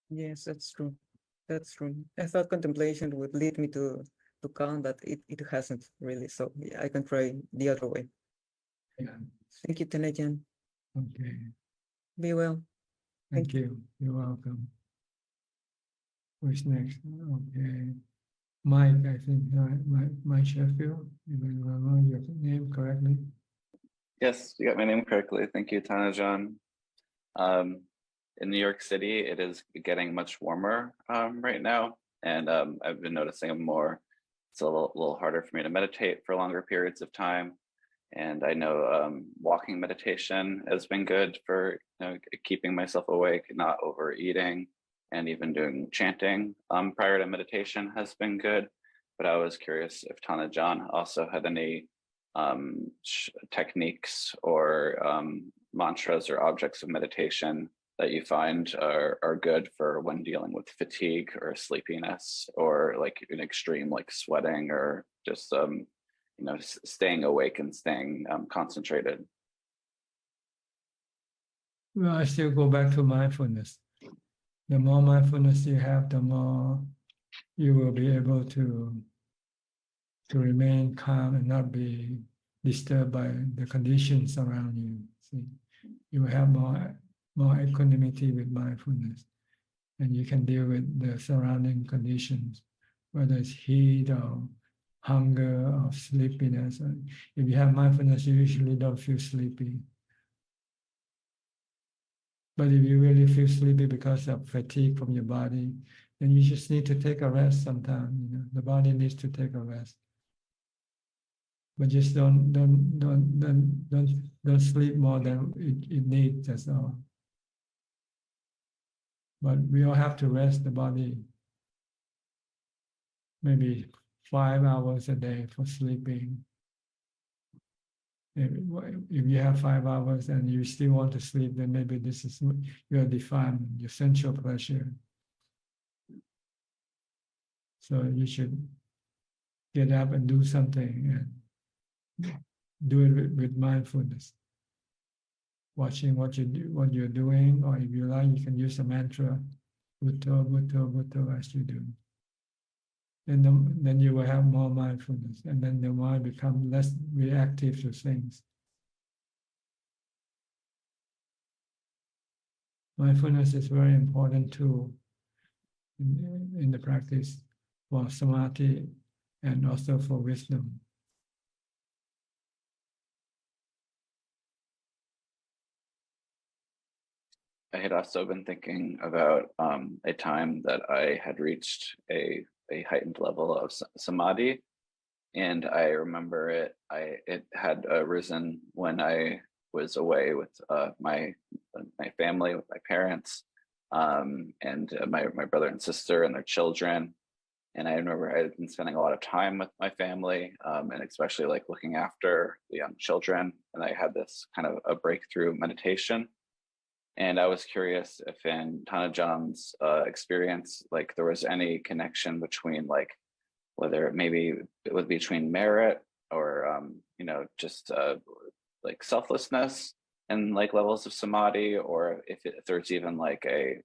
Yes, that's true. That's true. I thought contemplation would lead me to calm, but it hasn't really. So yeah, I can try the other way. Yeah. Thank you, Tenajan. Okay. Be well. Thank you. You're welcome. Who's next? Okay. Mike, I think, Mike Sheffield, if I remember your name correctly. Yes, you got my name correctly. Thank you, Tanajan. In New York City, it is getting much warmer right now, and I've been noticing it's a little harder for me to meditate for longer periods of time. And I know walking meditation has been good for keeping myself awake, not overeating, and even doing chanting prior to meditation has been good. But I was curious if Tanajan also had any techniques or mantras or objects of meditation that you find are good for when dealing with fatigue or sleepiness or like an extreme like sweating or just staying awake and staying concentrated. Well, I still go back to mindfulness. The more mindfulness you have, the more you will be able to remain calm and not be disturbed by the conditions around you. See, you will have more equanimity with mindfulness, and you can deal with the surrounding conditions, whether it's heat or hunger or sleepiness. If you have mindfulness, you usually don't feel sleepy. But if you really feel sleepy because of fatigue from your body, then you just need to take a rest sometime. You know, the body needs to take a rest. But just don't sleep more than it needs. That's all. But we all have to rest the body. Maybe 5 hours a day for sleeping. If you have 5 hours and you still want to sleep, then maybe this is your defilement, your sensual pleasure. So you should get up and do something and do it with mindfulness. Watching what you're doing, or if you like, you can use a mantra, Bhutto, Bhutto, Bhutto, as you do. And then you will have more mindfulness, and then the mind become less reactive to things. Mindfulness is very important tool in the practice for samadhi and also for wisdom. I had also been thinking about a time that I had reached a heightened level of samadhi, and I remember it had arisen when I was away with my family, with my parents, and my brother and sister and their children. And I remember I had been spending a lot of time with my family, and especially like looking after the young children. And I had this kind of a breakthrough meditation. And I was curious if in Tanajan's experience, like there was any connection between like, whether maybe it was between merit or, just like selflessness and like levels of samadhi, or if there's even like a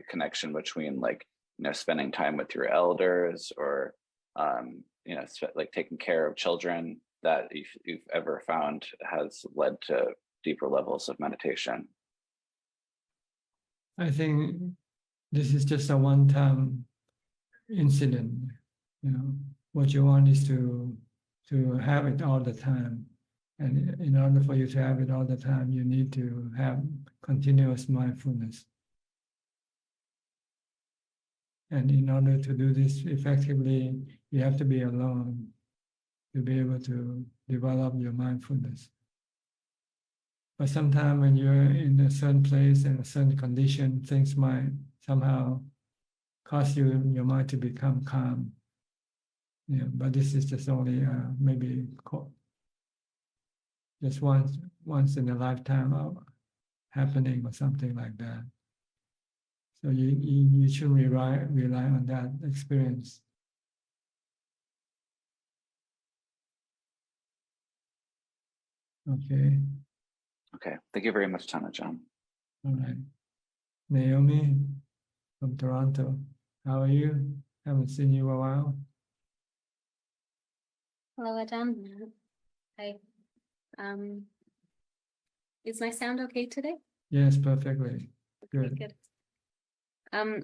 connection between like, spending time with your elders or, like taking care of children that you've ever found has led to deeper levels of meditation. I think this is just a one-time incident. What you want is to have it all the time. And in order for you to have it all the time, you need to have continuous mindfulness. And in order to do this effectively, you have to be alone to be able to develop your mindfulness. But sometimes when you're in a certain place and a certain condition, things might somehow cause your mind to become calm. Yeah, but this is just only maybe just once in a lifetime happening or something like that. So you shouldn't rely on that experience. Okay. Okay, thank you very much, Tanajan. All right. Naomi from Toronto, how are you? Haven't seen you a while. Hello, Ajahn. Hi. Is my sound okay today? Yes, perfectly. Okay, Good. good.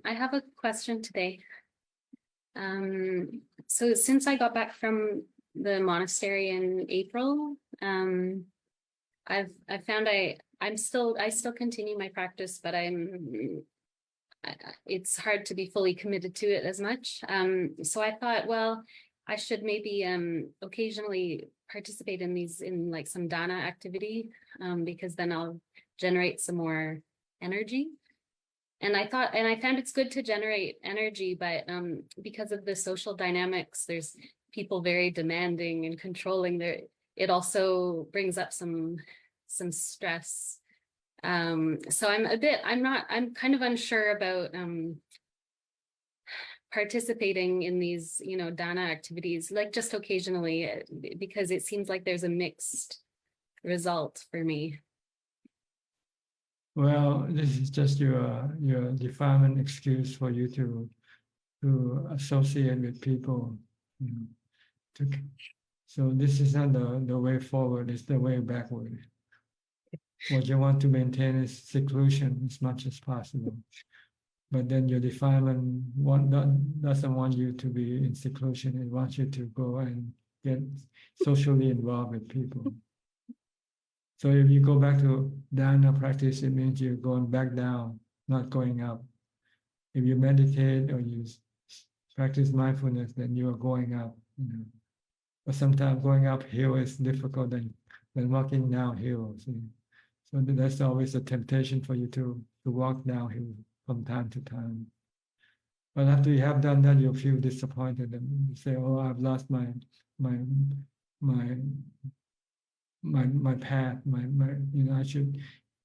I have a question today. So since I got back from the monastery in April, I found I still continue my practice, but it's hard to be fully committed to it as much. So I thought, well, I should maybe occasionally participate in like some dana activity, because then I'll generate some more energy. And I found it's good to generate energy, but because of the social dynamics, there's people very demanding and controlling. It also brings up some stress. So I'm kind of unsure about participating in these, dana activities, like just occasionally, because it seems like there's a mixed result for me. Well, this is just your defilement excuse for you to associate with people. So this is not the way forward, it's the way backward. What you want to maintain is seclusion as much as possible. But then your defilement doesn't want you to be in seclusion. It wants you to go and get socially involved with people. So if you go back to dana practice, it means you're going back down, not going up. If you meditate or you practice mindfulness, then you are going up. But sometimes going uphill is difficult than walking downhill. See? So that's always a temptation for you to walk downhill from time to time. But after you have done that, you'll feel disappointed and you say, "Oh, I've lost my path.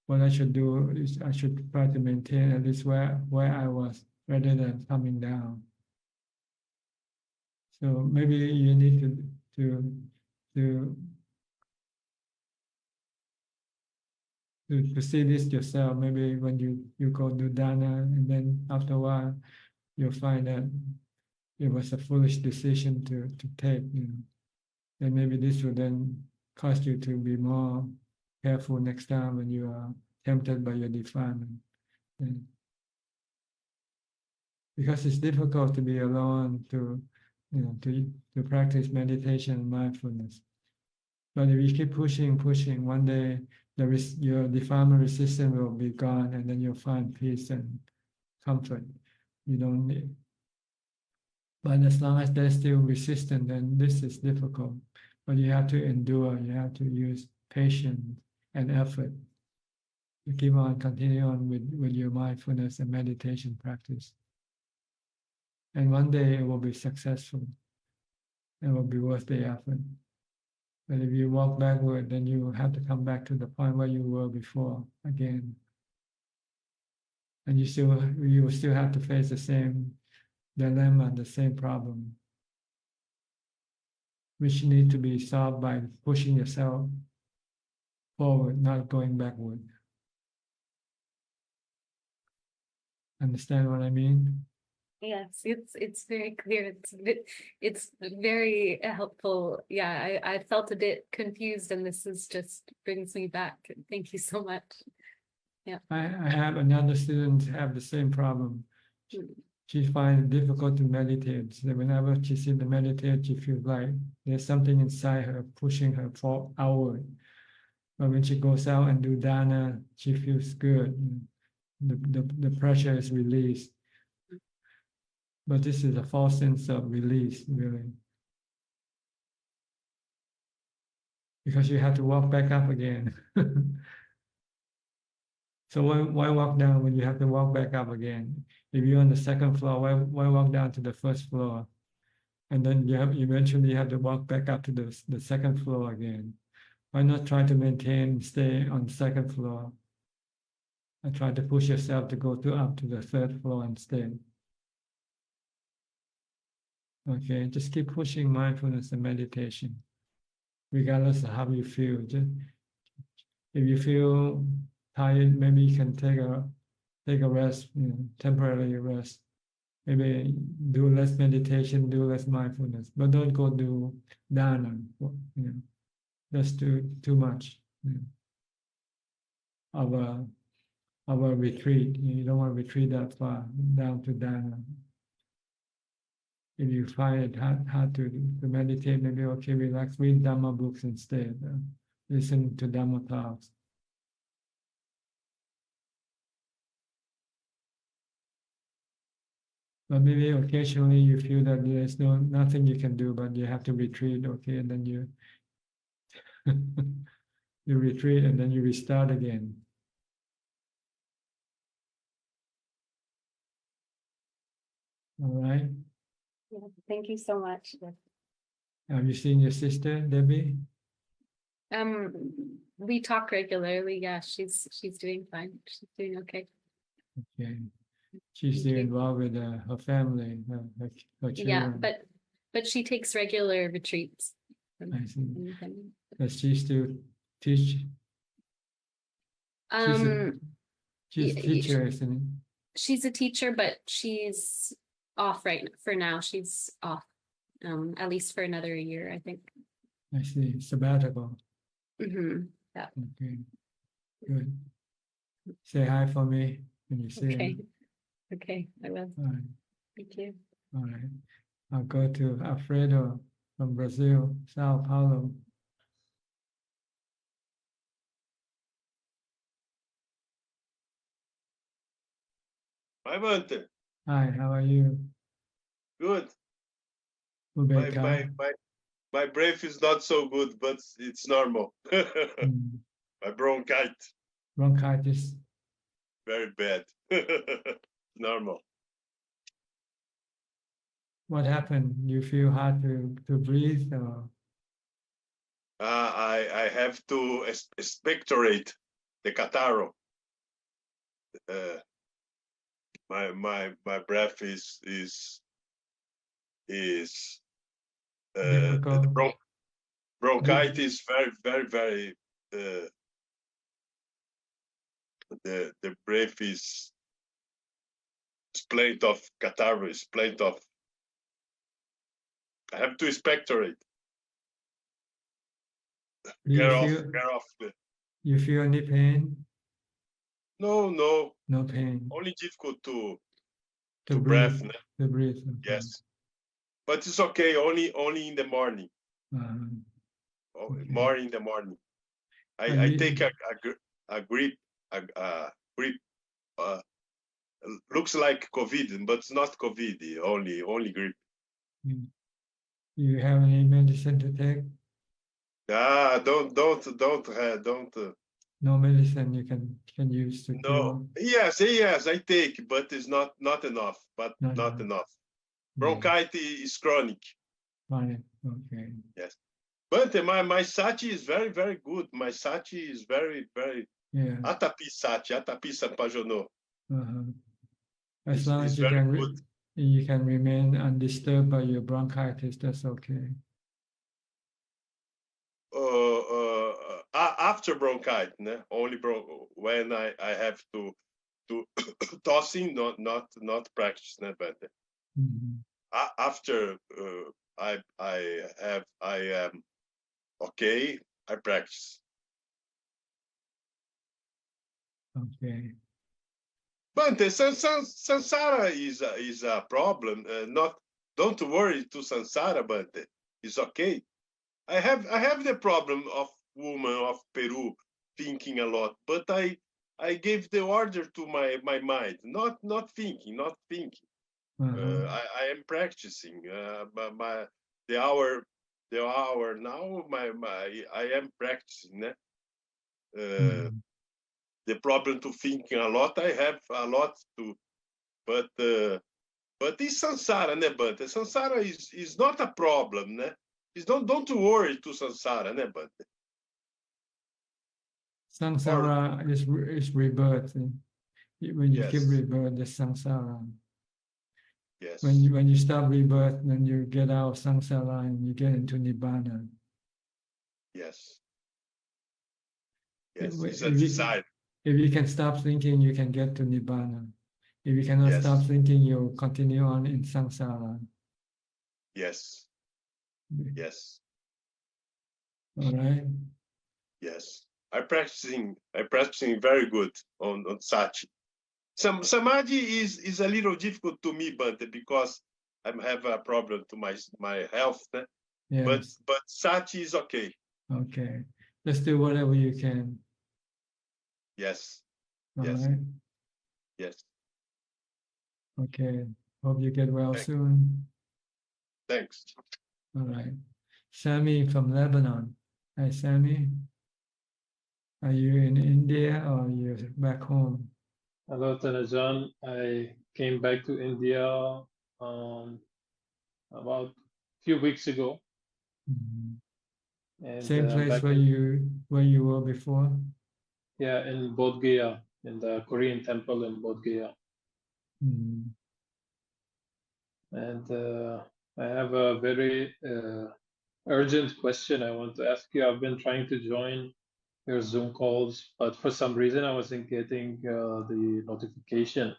What I should do is I should try to maintain at least where I was, rather than coming down." So maybe you need to see this yourself. Maybe when you go do dana, and then after a while you'll find that it was a foolish decision to take. And maybe this will then cause you to be more careful next time when you are tempted by your defilement. Because it's difficult to be alone to practice meditation and mindfulness. But if you keep pushing, one day your defilement resistance will be gone, and then you'll find peace and comfort. You don't need. But as long as there's still resistance, then this is difficult. But you have to endure. You have to use patience and effort to keep on, continue on with your mindfulness and meditation practice. And one day it will be successful. It will be worth the effort. But if you walk backward, then you have to come back to the point where you were before again. And you will still have to face the same dilemma, the same problem, which need to be solved by pushing yourself forward, not going backward. Understand what I mean? Yes, it's very clear. It's very helpful. Yeah, I felt a bit confused, and this is just brings me back. Thank you so much. Yeah. I have another student have the same problem. She finds it difficult to meditate. So whenever she sees the meditate, she feels like there's something inside her pushing her outward. But when she goes out and do dana, she feels good. The pressure is released. But this is a false sense of release, really. Because you have to walk back up again. So why walk down when you have to walk back up again? If you're on the second floor, why walk down to the first floor? And then eventually you have to walk back up to the second floor again. Why not try to stay on the second floor? And try to push yourself to go up to the third floor and stay. Okay, just keep pushing mindfulness and meditation, regardless of how you feel. If you feel tired, maybe you can take a rest, temporarily rest. Maybe do less meditation, do less mindfulness, but don't go do dana. That's too much. Of a retreat. You don't want to retreat that far down to dana. If you find it hard to meditate, maybe okay, relax, read Dhamma books instead. Listen to Dhamma talks. But maybe occasionally you feel that there's nothing you can do, but you have to retreat, okay, and then you you retreat and then you restart again. All right. Yeah, thank you so much. Have you seen your sister, Debbie? We talk regularly. Yeah, she's doing fine. She's doing okay. Okay. She's still involved with her family, her children. Yeah, but she takes regular retreats. I see. Does she still teach? She's a teacher, isn't it? She's a teacher, but she's off for now. She's off, at least for another year, I think. I see. Sabbatical. Yeah. Okay. Good. Say hi for me when you see Okay. her. Okay, I will. All right. Thank you. All right. I'll go to Alfredo from Brazil, Sao Paulo. Hi, Bante. Hi, how are you? Good. Ubeka. My breath is not so good, but it's normal. My bronchitis, Bronchitis. very bad. Normal. What happened? You feel hard to breathe or? I have to expectorate the catarrh. My breath is the Difficult. bronchitis very the breath is splint of catarrh, splint of. I have to expectorate. Do Get you off, feel get off. you feel any pain? No, No pain. only difficult to To breath. breathe. To breathe. Okay. Yes, but it's okay. Only in the morning. Okay. More in the morning. Are I you- take a grip. Grip. Looks like COVID, but it's not COVID. Only grip. You have any medicine to take? Don't. No medicine you can use to cure. No. Yes. I take, but it's not enough. But Not not enough. enough. Bronchitis is chronic. Fine. Okay. Yes. But my sati is very good. My sati is very. Yeah. Atapi sati, atapi sampajono. As long It's as you very can good. you can remain undisturbed by your bronchitis, that's okay. After bronchitis, only when I have to tossing, not practice, but after I am okay, I practice. Okay. But the samsara is a problem. Don't worry to samsara, but it's okay. I have the problem of woman of Peru thinking a lot, but I gave the order to my mind, not thinking. I am practicing. The hour now. I am practicing. The problem to thinking a lot. I have a lot to, but it's samsara, né, Bante? Samsara is not a problem, né? Don't worry to samsara, né, Bante? Samsara is rebirth. When you keep rebirth, the samsara. Yes. When you stop rebirth, then you get out of samsara and you get into nibbana. Yes. Yes. It's a If desire. if you can stop thinking, you can get to nibbana. If you cannot stop thinking, you'll continue on in samsara. Yes. Yes. All right. Yes. I'm practicing very good on sati. Samadhi is a little difficult to me, Bante, because I have a problem to my health. Né? Yes. But sati is okay. Okay. Just do whatever you can. Yes. All yes. right. Yes. Okay. Hope you get well soon. Thanks. All right. Sammy from Lebanon. Hi, Sammy. Are you in India or are you back home? Hello, Tanajan. I came back to India about a few weeks ago. And Same place back where you were before? Yeah, in Bodh Gaya, in the Korean temple in Bodh Gaya. And I have a very urgent question I want to ask you. I've been trying to join your Zoom calls, but for some reason I wasn't getting the notification.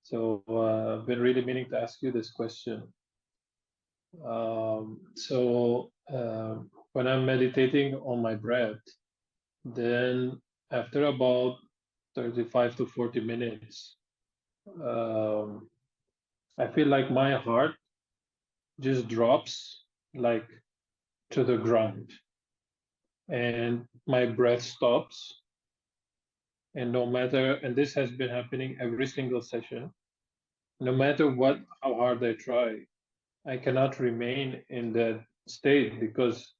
So I've been really meaning to ask you this question. When I'm meditating on my breath, then after about 35 to 40 minutes, I feel like my heart just drops like to the ground, and my breath stops. And no matter, and this has been happening every single session, no matter how hard I try, I cannot remain in that state, because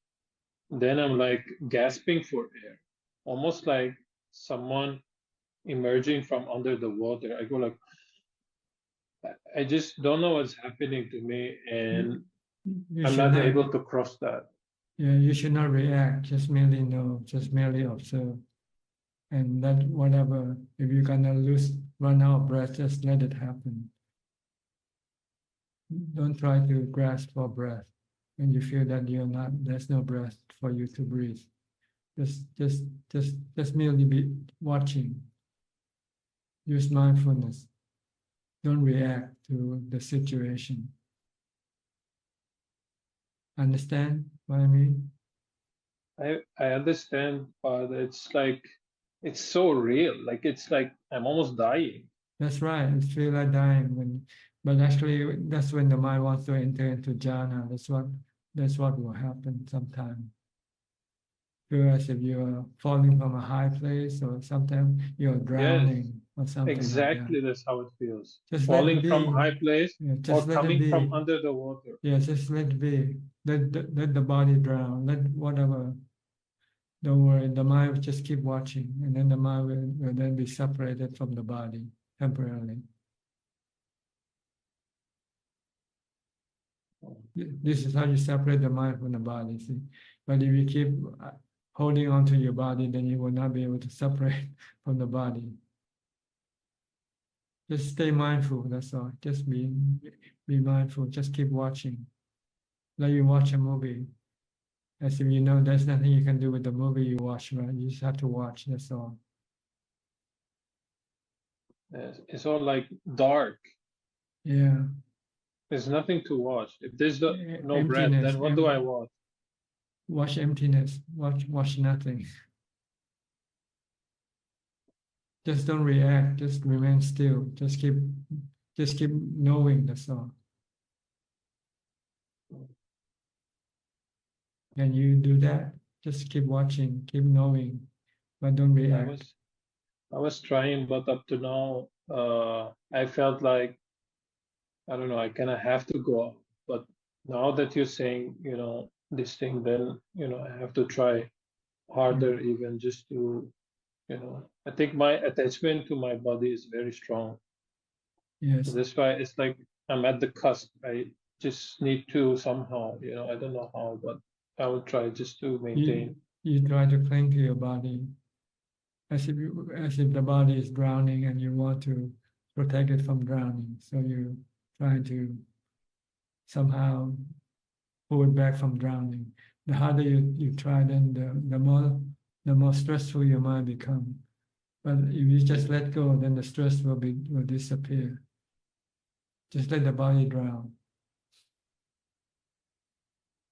then I'm like gasping for air, almost like someone emerging from under the water. I go like, I just don't know what's happening to me, and You I'm should not able to cross that. Yeah, you should not react, just merely know, just merely observe. And let whatever, if you're gonna run out of breath, just let it happen. Don't try to grasp for breath when you feel that there's no breath for you to breathe. Just merely be watching. Use mindfulness. Don't react to the situation. Understand what I mean? I understand, but it's like, it's so real. Like, it's like I'm almost dying. That's right. It feels like dying but actually that's when the mind wants to enter into jhana. That's what will happen sometime. Feel as if you're falling from a high place, or sometimes you're drowning or something Exactly, like that. that's how it feels. Just let Falling it be. from high place, Yeah, or just let it coming be. from under the water. Yeah, just let it be. Let the body drown. Let whatever. Don't worry. The mind will just keep watching, and then the mind will then be separated from the body temporarily. This is how you separate the mind from the body, see. But if you keep holding on to your body, then you will not be able to separate from the body. Just stay mindful, that's all. Just be mindful, just keep watching. Like you watch a movie. As if you know there's nothing you can do with the movie you watch, right? You just have to watch, that's all. It's all like dark. Yeah. There's nothing to watch. If there's no breath, Emptiness, then what do I watch? Watch emptiness, watch nothing. Just don't react, just remain still, just keep knowing, that's all. Can you do that? Just keep watching, keep knowing, but don't react. I was trying, but up to now, I felt like, I don't know, I kind of have to go up. But now that you're saying, this thing, then, I have to try harder, even just to, I think my attachment to my body is very strong. Yes. That's why it's like I'm at the cusp. I just need to somehow, I don't know how, but I will try just to maintain. You try to cling to your body as if the body is drowning and you want to protect it from drowning. So you try to somehow pull it back from drowning. The harder you try, then the more stressful your mind become. But if you just let go, then the stress will disappear. Just let the body drown.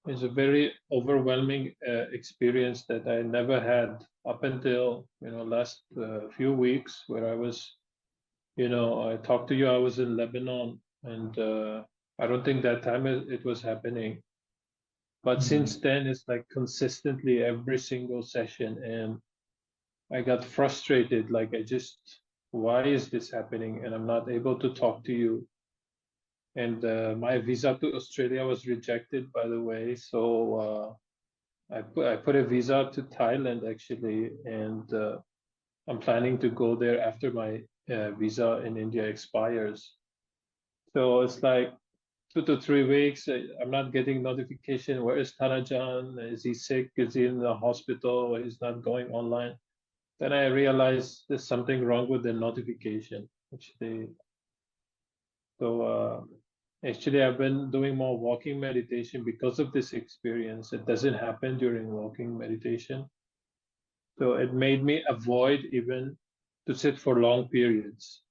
It's a very overwhelming experience that I never had up until last few weeks, where I was, I talked to you. I was in Lebanon, and I don't think that time it was happening. But since then, it's like consistently every single session, and I got frustrated. Like, why is this happening? And I'm not able to talk to you. And my visa to Australia was rejected, by the way. So I put a visa to Thailand, actually, and I'm planning to go there after my visa in India expires. So it's like 2 to 3 weeks. I'm not getting notification. Where is Tanajan? Is he sick? Is he in the hospital? He's not going online. Then I realized there's something wrong with the notification, actually. So actually, I've been doing more walking meditation because of this experience. It doesn't happen during walking meditation. So it made me avoid even to sit for long periods.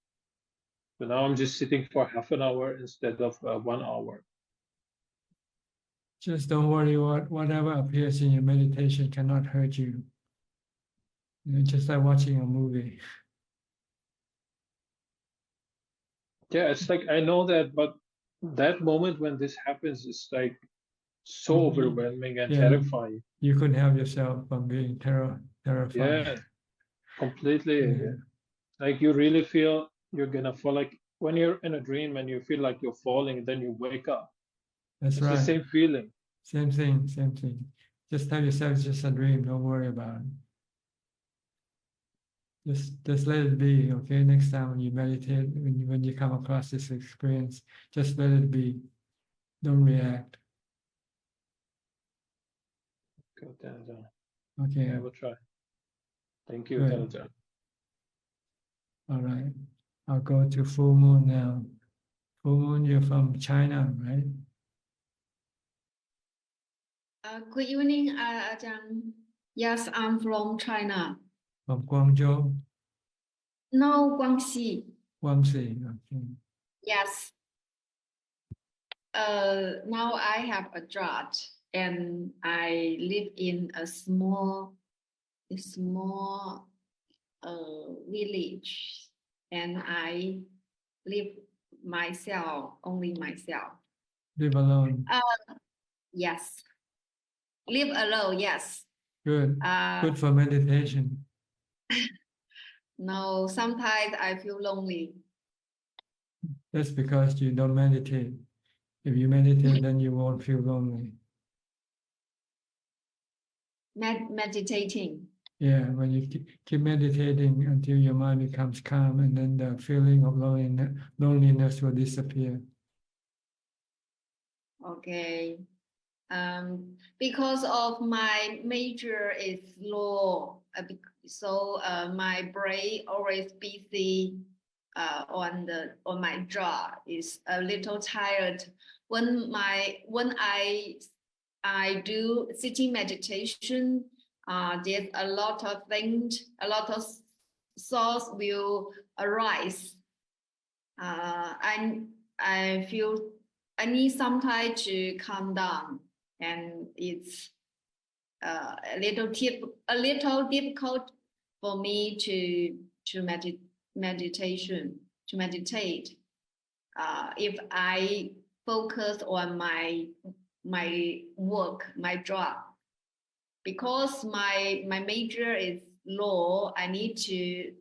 So now I'm just sitting for half an hour instead of 1 hour. Just don't worry, whatever appears in your meditation cannot hurt you. Just like watching a movie. Yeah, it's like I know that, but that moment when this happens is like so You- overwhelming and yeah, terrifying. You couldn't help yourself from being terrified. Yeah, completely. Yeah. Like you really feel you're gonna fall. Like when you're in a dream and you feel like you're falling, then you wake up. That's It's the right. same feeling. Same thing, same thing. Just tell yourself it's just a dream. Don't worry about it. Just let it be, okay? Next time when you meditate, when you come across this experience, just let it be. Don't react. Good, Tanajan. Okay. I will try. Thank you, Good. Tanajan. All right. I'll go to Full Moon now. Full Moon, you're from China, right? Good evening, Ajahn. Yes, I'm from China. From Guangzhou, No, Guangxi. Guangxi. Okay. Yes. Now I have a job and I live in a small village, and I live only myself. Live alone. Yes. Live alone, yes. Good. Good for meditation. No, sometimes I feel lonely. That's because you don't meditate. If you meditate, then you won't feel lonely. Meditating. Yeah, when you keep meditating until your mind becomes calm, and then the feeling of loneliness will disappear. Okay. Because of my major is law, so my brain always busy on my job. Is a little tired. When I do sitting meditation, there's a lot of things, a lot of thoughts will arise. I feel I need some time to calm down, and it's a little difficult for me to meditate. If I focus on my work, my job, because my major is law, I need to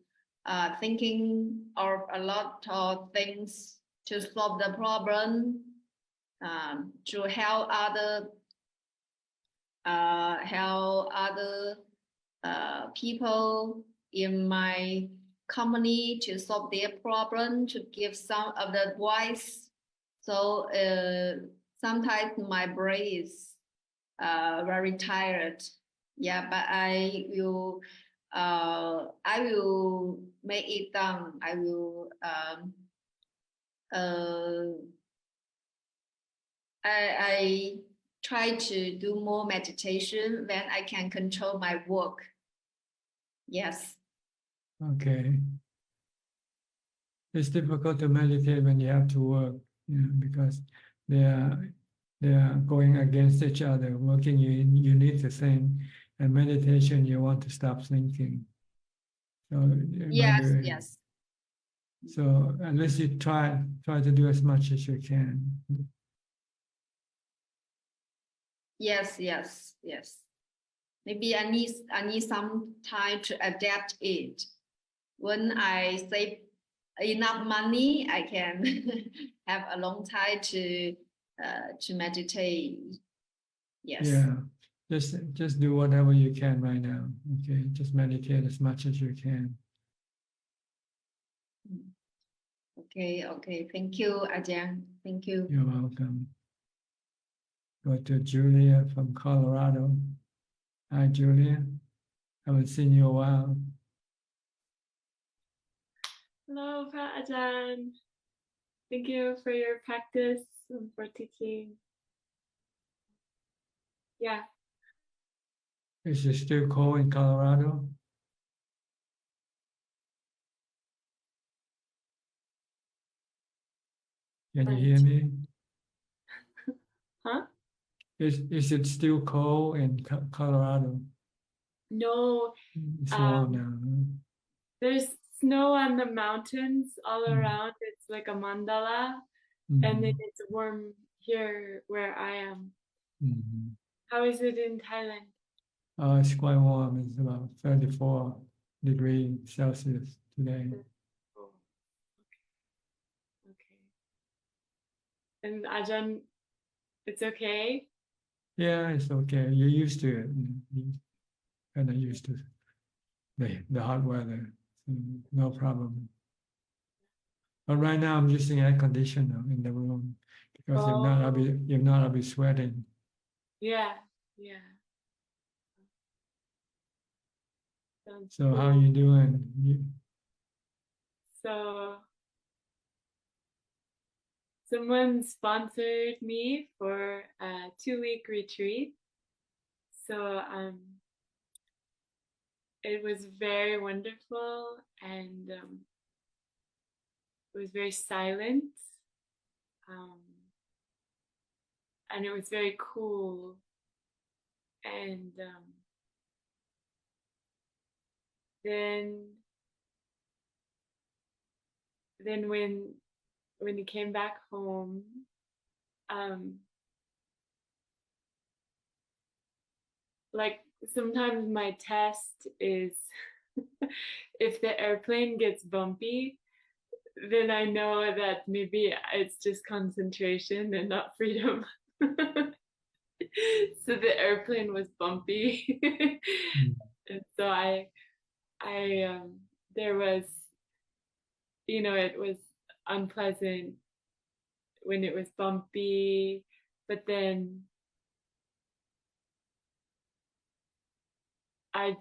thinking of a lot of things to solve the problem, to help other people in my company to solve their problem, to give some of the advice. So sometimes my brain is very tired. Yeah, but I will make it down. I will I try to do more meditation, then I can control my work. Yes. Okay. It's difficult to meditate when you have to work, because they are going against each other. Working, you need to think, and meditation, you want to stop thinking. So Yes. So unless you try to do as much as you can. Yes. Maybe I need some time to adapt it. When I save enough money, I can have a long time to meditate. Yes. Yeah. Just do whatever you can right now. Okay. Just meditate as much as you can. Okay. Thank you, Ajahn. Thank you. You're welcome. Go to Julia from Colorado. Hi, Julia. Haven't seen you a while. Hello, Pat Ajahn. Thank you for your practice and for teaching. Yeah. Is it still cold in Colorado? Can you hear me? Huh? Is it still cold in Colorado? No. It's warm now. There's snow on the mountains all Mm. around. It's like a mandala, and then Mhm. it's warm here where I am. Mhm. How is it in Thailand? It's quite warm. It's about 34 degrees Celsius today. Oh, okay. And Ajahn, it's okay? Yeah, it's okay. You're used to it. You kind of used to the hot weather. So no problem. But right now I'm using air conditioner in the room because if not, I'll be sweating. Yeah, yeah. Sounds So how cool. you doing? So someone sponsored me for a 2-week retreat. So it was very wonderful, and it was very silent, and it was very cool. And then when he came back home, like sometimes my test is if the airplane gets bumpy, then I know that maybe it's just concentration and not freedom. So the airplane was bumpy. And so there was, it was unpleasant when it was bumpy, but then I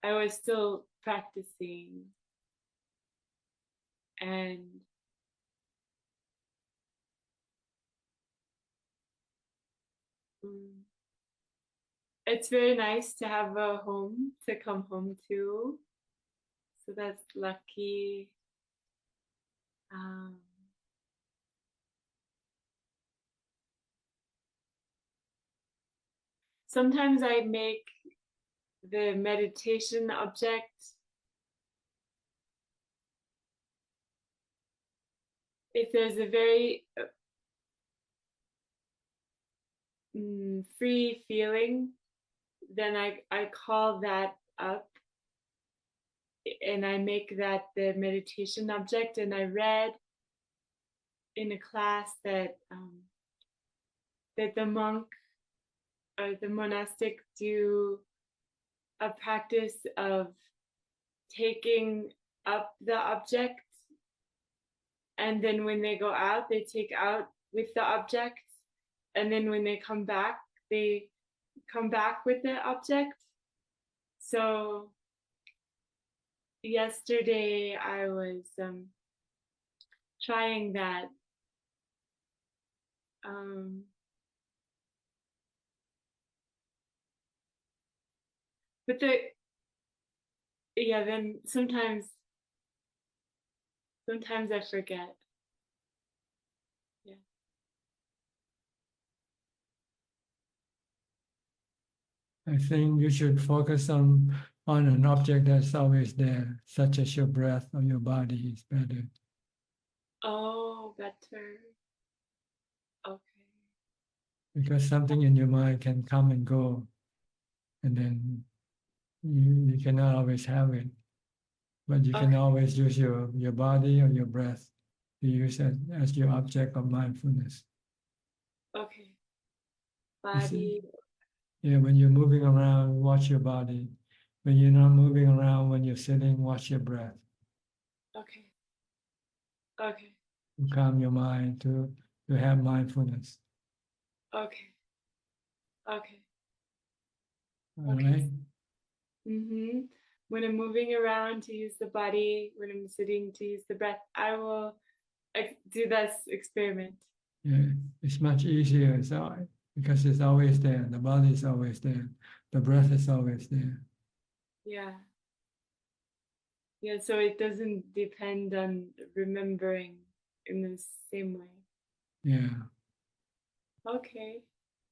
was still practicing, and it's very nice to have a home to come home to. So that's lucky. Sometimes I make the meditation object if there's a very free feeling, then I call that up and I make that the meditation object. And I read in a class that that the monk or the monastic do a practice of taking up the object, and then when they go out, they take out with the object, and then when they come back with the object. So yesterday I was trying that. But then sometimes I forget. Yeah. I think you should focus on an object that's always there, such as your breath or your body is better. Oh, better. Okay. Because something in your mind can come and go, and then you cannot always have it. But you can always use your body or your breath to use it as your object of mindfulness. Okay. You see? Body. Yeah, when you're moving around, watch your body. When you're not moving around, when you're sitting, watch your breath. Okay. Okay. To calm your mind, to have mindfulness. Okay. Okay. All right? When I'm moving around, to use the body. When I'm sitting, to use the breath. I will do this experiment. Yeah, it's much easier. Because it's always there. The body is always there. The breath is always there. Yeah. Yeah, so it doesn't depend on remembering in the same way. Yeah. Okay.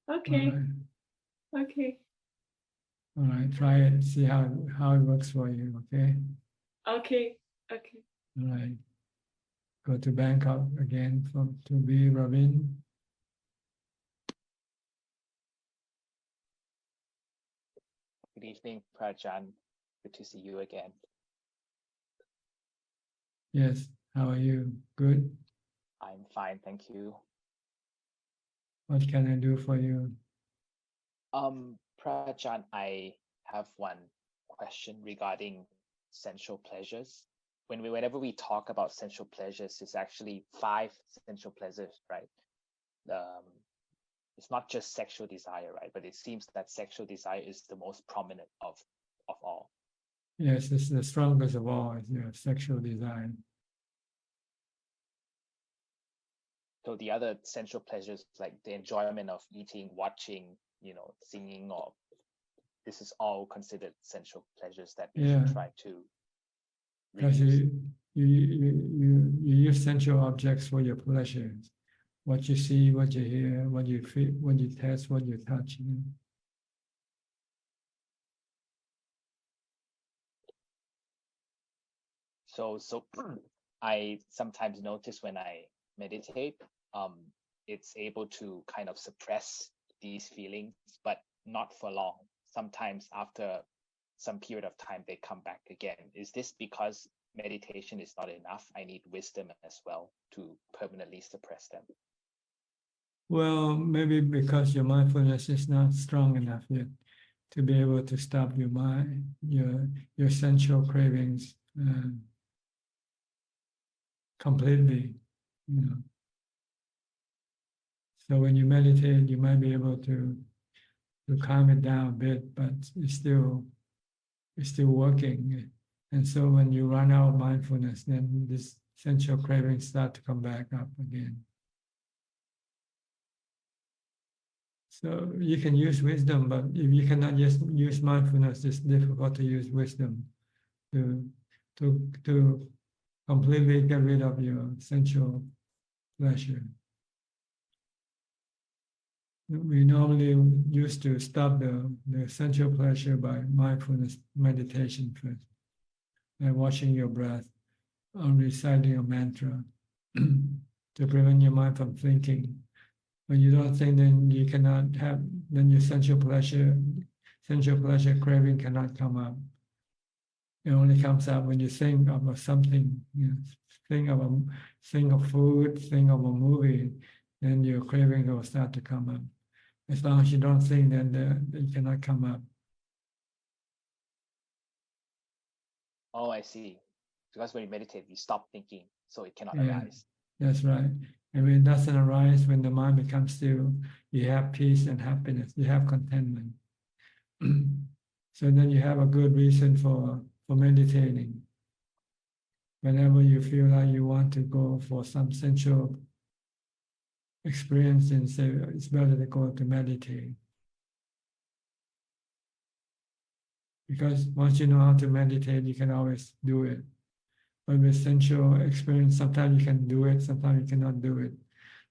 Okay. All right. Okay. All right. Try it. See how it works for you. Okay. Okay. Okay. All right. Go to Bangkok again to be Robin. Good evening, Prajan. Good to see you again. Yes. How are you? Good. I'm fine, thank you. What can I do for you? Prajan, I have one question regarding sensual pleasures. Whenever we talk about sensual pleasures, it's actually 5 sensual pleasures, right? It's not just sexual desire, right? But it seems that sexual desire is the most prominent of all. Yes, it's the strongest of all, is your sexual desire. So the other sensual pleasures, like the enjoyment of eating, watching, singing, or this is all considered sensual pleasures that we should try to because reduce. you use sensual objects for your pleasures. What you see, what you hear, what you feel, what you taste, what you touch. So I sometimes notice when I meditate, it's able to kind of suppress these feelings, but not for long. Sometimes after some period of time, they come back again. Is this because meditation is not enough? I need wisdom as well to permanently suppress them. Well, maybe because your mindfulness is not strong enough yet to be able to stop your mind, your sensual cravings completely. So when you meditate, you might be able to calm it down a bit, but it's still working. And so when you run out of mindfulness, then this sensual cravings start to come back up again. So you can use wisdom, but if you cannot just use mindfulness, it's difficult to use wisdom to completely get rid of your sensual pleasure. We normally used to stop the sensual pleasure by mindfulness meditation first, by watching your breath or reciting a mantra to prevent your mind from thinking. When you don't think, then you cannot have, then your sensual pleasure craving cannot come up. It only comes up when you think of something, think of food, think of a movie, then your craving will start to come up. As long as you don't think, then it cannot come up. Oh, I see. Because when you meditate, you stop thinking, so it cannot Yeah, arise. that's right. And when it doesn't arise, when the mind becomes still, you have peace and happiness, you have contentment. So then you have a good reason for meditating. Whenever you feel like you want to go for some sensual experience, and say it's better to go to meditate. Because once you know how to meditate, you can always do it. But with sensual experience, sometimes you can do it, sometimes you cannot do it.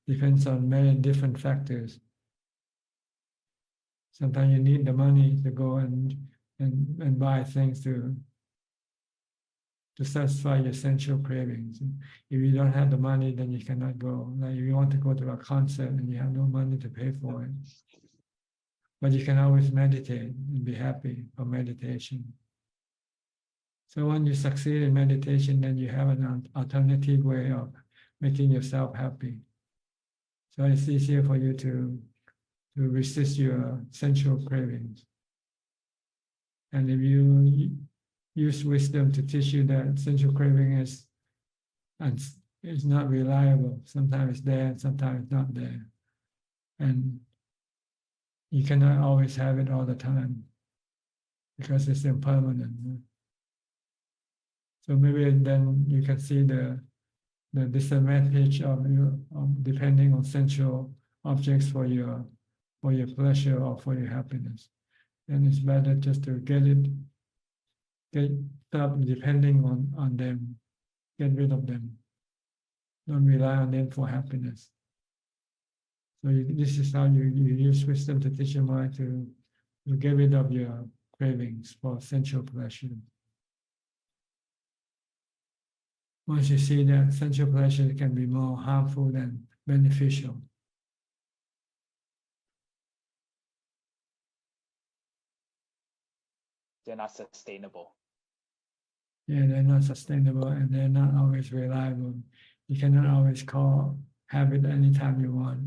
Depends on many different factors. Sometimes you need the money to go and buy things to satisfy your sensual cravings. If you don't have the money, then you cannot go. Like if you want to go to a concert and you have no money to pay for it. But you can always meditate and be happy for meditation. So when you succeed in meditation, then you have an alternative way of making yourself happy. So it's easier for you to resist your sensual cravings. And if you use wisdom to teach you that sensual craving is not reliable, sometimes it's there and sometimes it's not there. And you cannot always have it all the time because it's impermanent. So maybe then you can see the disadvantage of depending on sensual objects for your pleasure or for your happiness. And it's better just to stop depending on them, get rid of them. Don't rely on them for happiness. So this is how you use wisdom to teach your mind to get rid of your cravings for sensual pleasure. once you see that sensual pleasure can be more harmful than beneficial. They're not sustainable. Yeah, they're not sustainable and they're not always reliable. You cannot always have it anytime you want.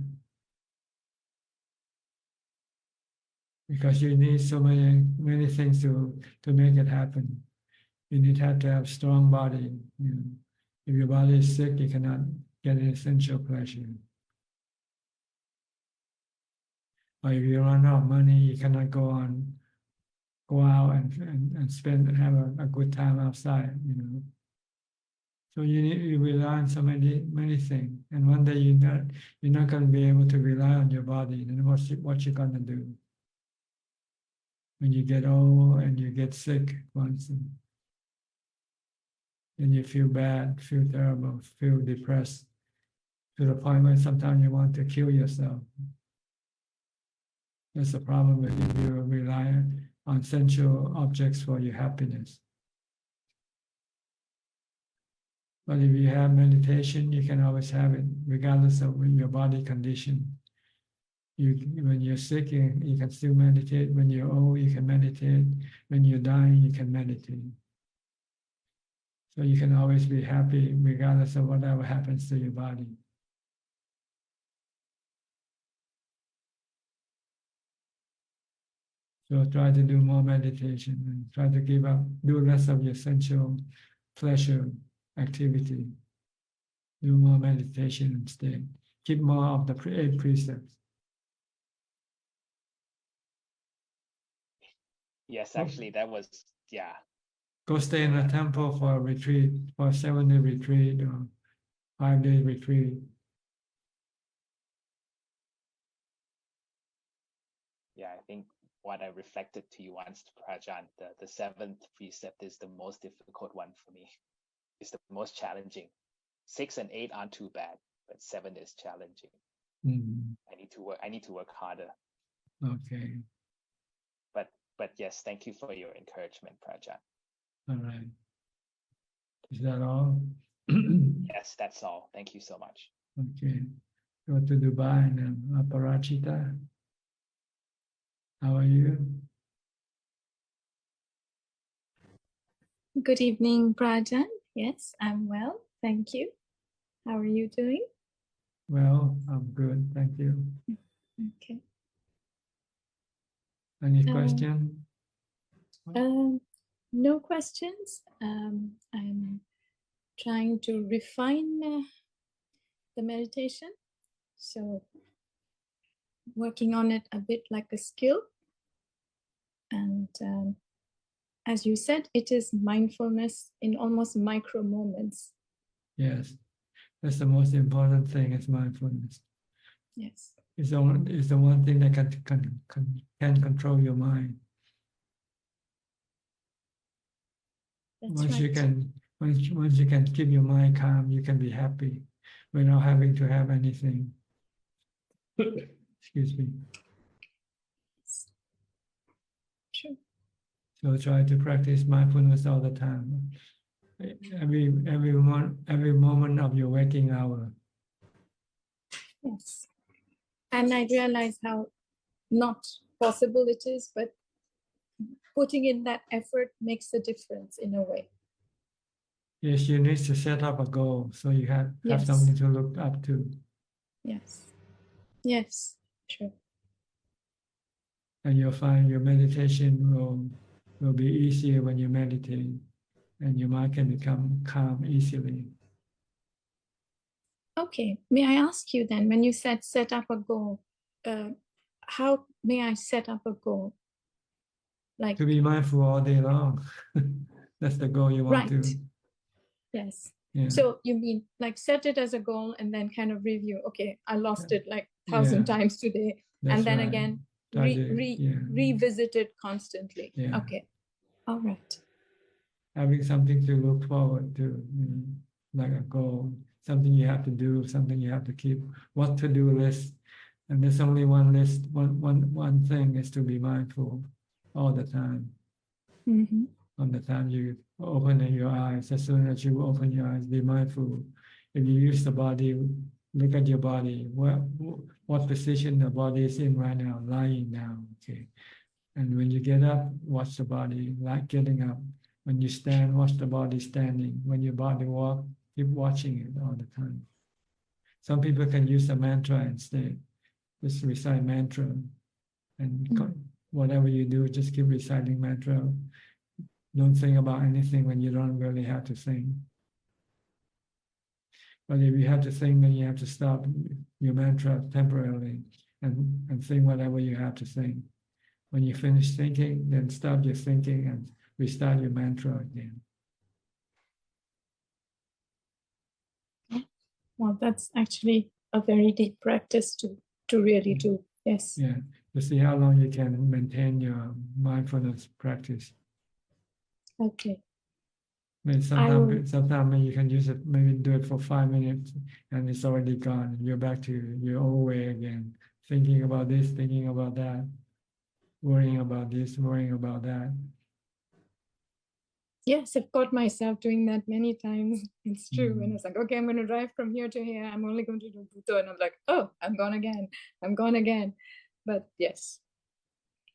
Because you need so many things to make it happen. You need to have strong body. You know. If your body is sick, you cannot get an essential pleasure. Or if you run out of money, you cannot go out and spend and have a good time outside, you know. So you rely on so many things, and one day you're not going to be able to rely on your body. Then what you gonna do when you get old and you get sick once, and you feel bad, feel terrible, feel depressed, to the point where sometimes you want to kill yourself. That's the problem if you rely on sensual objects for your happiness. But if you have meditation, you can always have it, regardless of your body condition. When you're sick, you can still meditate. When you're old, you can meditate. When you're dying, you can meditate. So you can always be happy, regardless of whatever happens to your body. So try to do more meditation and try to do less of your sensual pleasure activity. Do more meditation instead. Keep more of the 8 precepts. Yes, actually, that was, yeah. Go stay in a temple for a retreat, for a 7-day retreat or 5-day retreat. Yeah, I think what I reflected to you once, Prajan, the 7th precept is the most difficult one for me. It's the most challenging. 6 and 8 aren't too bad, but 7 is challenging. Mm. I need to work harder. Okay. But yes, thank you for your encouragement, Prajan. All right. Is that all? Yes, that's all. Thank you so much. Okay. Go to Dubai now. Aparachita. How are you? Good evening, Prajan. Yes, I'm well. Thank you. How are you doing? Well, I'm good. Thank you. Okay. Any question? No questions. I'm trying to refine the meditation. So working on it a bit like a skill. And as you said, it is mindfulness in almost micro moments. Yes. That's the most important thing is mindfulness. Yes. It's the one thing that can control your mind. That's once right. Once you can keep your mind calm, you can be happy without having to have anything. Excuse me. True. So try to practice mindfulness all the time. Every moment of your waking hour. Yes. And I realize how not possible it is, but putting in that effort makes a difference in a way. Yes, you need to set up a goal so you have Yes. something to look up to. Yes. Yes, true. And you'll find your meditation will be easier when you meditate, and your mind can become calm easily. Okay, may I ask you then, when you said set up a goal, how may I set up a goal? Like To be mindful all day long. That's the goal you want right. to. Yes. Yeah. So you mean like set it as a goal and then kind of review, okay, I lost it like 1,000 Yeah. times today. That's and then right. again, Try to- revisit it constantly. Yeah. Okay. All right. Having something to look forward to, like a goal, something you have to do, something you have to keep, what to-do list. And there's only one list, one thing is to be mindful all the time. Mm-hmm. on the time you open your eyes. As soon as you open your eyes, be mindful. If you use the body, look at your body. What position the body is in right now, lying down. Okay. And when you get up, watch the body, like getting up. When you stand, watch the body standing. When your body walk, keep watching it all the time. Some people can use a mantra instead. Just recite mantra. And whatever you do, just keep reciting mantra. Don't think about anything when you don't really have to think. But if you have to think, then you have to stop your mantra temporarily and think whatever you have to think. When you finish thinking, then stop your thinking and restart your mantra again. Well, that's actually a very deep practice to really do. Yes. Yeah, to see how long you can maintain your mindfulness practice. Okay. Maybe sometimes you can use it, maybe do it for 5 minutes and it's already gone. You're back to your old way again, thinking about this, thinking about that, worrying about this, worrying about that. Yes, I've caught myself doing that many times. It's true. And it's like, okay, I'm going to drive from here to here. I'm only going to do Bhutto. And I'm like, oh, I'm gone again. I'm gone again. But yes.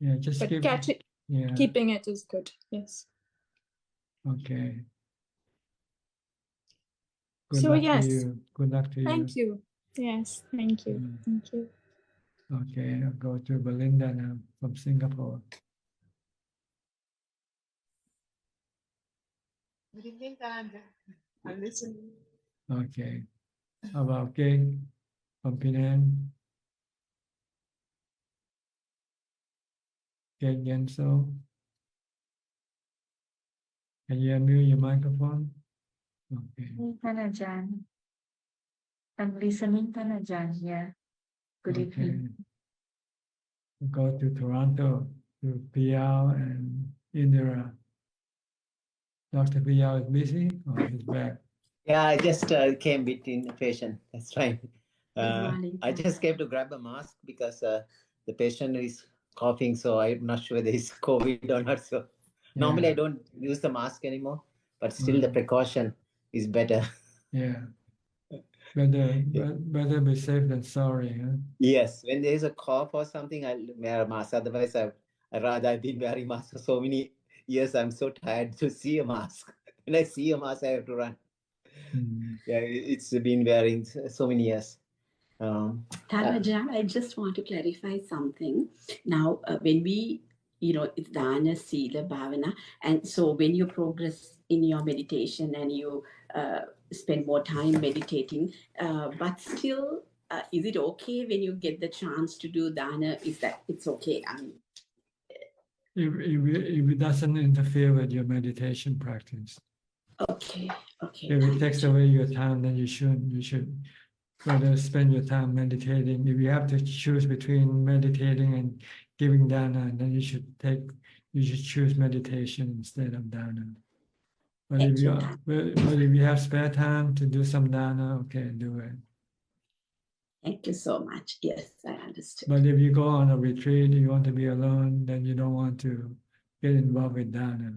Yeah, just but yeah. Keeping it is good. Yes. Okay. Good So luck yes. to you. Good luck to you. Thank you. Yes, thank you. Thank you. Okay, I'll go to Belinda now from Singapore. Good evening, Tanja. I'm listening. Okay. How about Kate from Penang? Kate Genso. Can you unmute your microphone? Okay.ท่านอาจารย์ I'm listening ท่านอาจารย์ yeah good evening We'll go to Toronto to Piao and Indira. Dr. Piao is busy or he's back? Yeah, I just came between the patient. That's fine. morning, I just came to grab a mask because the patient is coughing, so I'm not sure whether it's COVID or not. So normally I don't use the mask anymore, but still the precaution is better. Yeah. Better be safe than sorry. Huh? Yes, when there is a cough or something, I'll wear a mask. Otherwise, I've been wearing masks for so many years. I'm so tired to see a mask. When I see a mask, I have to run. Yeah, it's been wearing so many years. Ajahn, I just want to clarify something. Now, when we, it's dana, sila, bhavana, and so when you progress in your meditation and you spend more time meditating, but still, is it okay when you get the chance to do dana? Is that it's okay? I mean, if it doesn't interfere with your meditation practice. Okay. If it takes away your time, then you should rather spend your time meditating. If you have to choose between meditating and giving dana, then you should choose meditation instead of dana. But if you have spare time to do some dana, okay, do it. Thank you so much. Yes, I understood. But if you go on a retreat, you want to be alone, then you don't want to get involved with dana.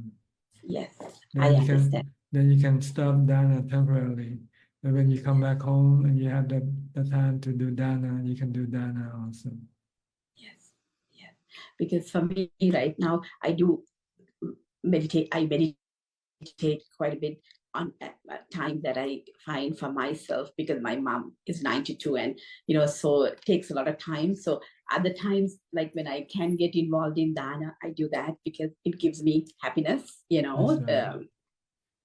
Yes, Then I understand. Then you can stop dana temporarily. But when you come back home and you have the time to do dana, you can do dana also. Yes. Because for me right now, I do meditate. I meditate quite a bit on time that I find for myself because my mom is 92 and, so it takes a lot of time. So other times, like when I can get involved in dana, I do that because it gives me happiness, Right.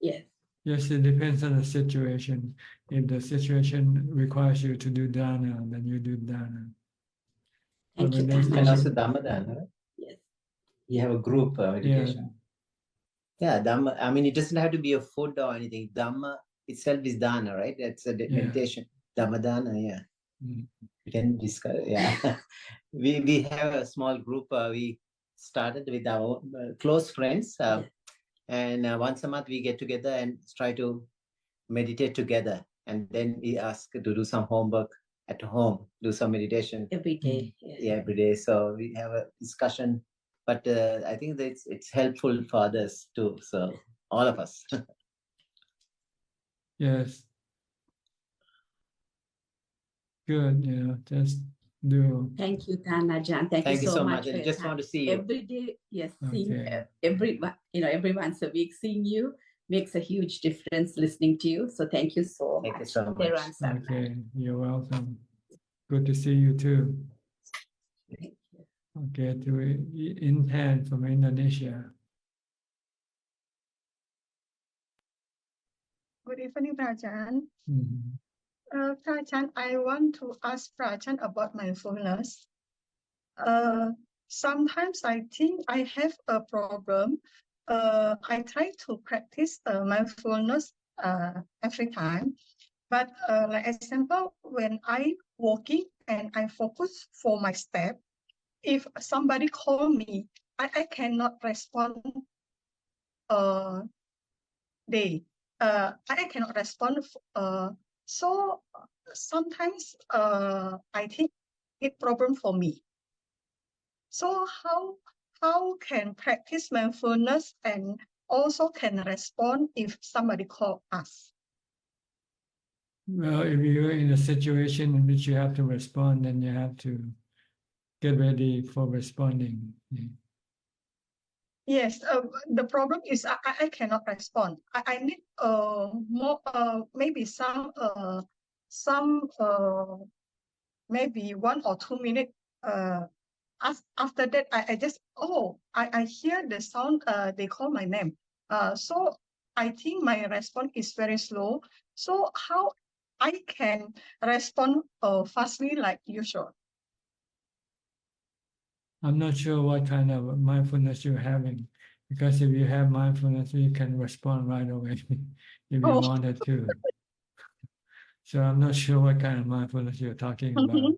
Yes. Yes, it depends on the situation. If the situation requires you to do dana, then you do dana. Thank you. And also Dhamma dana, right? Yes. You have a group meditation. Yeah, Dhamma. I mean, it doesn't have to be a food or anything. Dhamma itself is dana, right? That's a meditation. Dhamma dana, yeah. We can discuss. Yeah, we have a small group. We started with our close friends, and once a month we get together and try to meditate together. And then we ask to do some homework at home, do some meditation every day. Yeah, every day. So we have a discussion but I think that it's helpful for others too. So all of us. Yes. Good, just do. Thank you, Ajahn. Thank you so much. I just want to see you. Every day, yes, seeing Okay. every once a week, seeing you makes a huge difference. Listening to you, so thank you so Thank you much. so much. Theron Sarna. Okay, you're welcome. Good to see you too. Okay, to Intan from Indonesia. Good evening, Ajahn. Mhm. Ajahn, I want to ask Ajahn about mindfulness. Sometimes I think I have a problem. I try to practice mindfulness every time, but like example, when I walking and I focus for my step, if somebody call me, I cannot respond. I cannot respond. So sometimes I think it's problem for me. So how can practice mindfulness and also can respond if somebody call us? Well, if you're in a situation in which you have to respond, then you have to get ready for responding. Yes, the problem is I cannot respond. I need more maybe some maybe 1 or 2 minutes. After that I just I hear the sound they call my name. So I think my response is very slow. So how I can respond fastly like usual? I'm not sure what kind of mindfulness you're having, because if you have mindfulness, you can respond right away if you wanted to. So I'm not sure what kind of mindfulness you're talking about.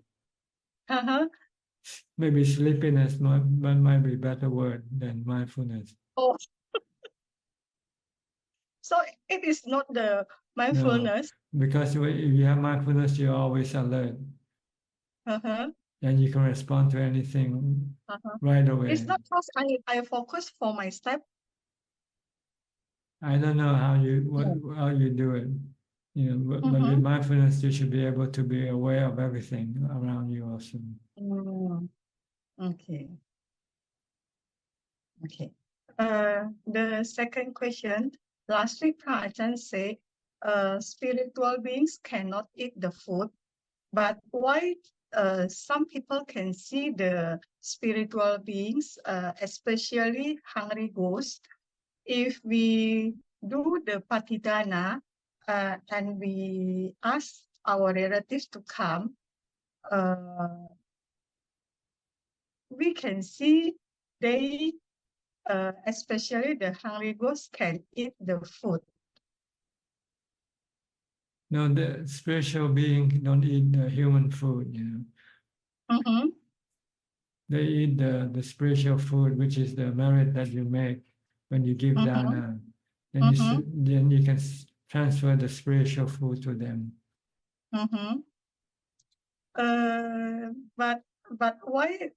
Maybe sleepiness might be a better word than mindfulness. Oh. So it is not the mindfulness. No, because if you have mindfulness, you're always alert. And you can respond to anything right away. It's not because I focus for my step. I don't know how you do it. But with mindfulness, you should be able to be aware of everything around you also. Okay. Okay. The second question. Last week, Ajahn said, spiritual beings cannot eat the food, but why some people can see the spiritual beings, especially hungry ghosts, if we do the patidana and we ask our relatives to come, we can see they, especially the hungry ghosts, can eat the food. No, the spiritual being don't eat human food, They eat the spiritual food, which is the merit that you make when you give dana. Then you can transfer the spiritual food to them. But why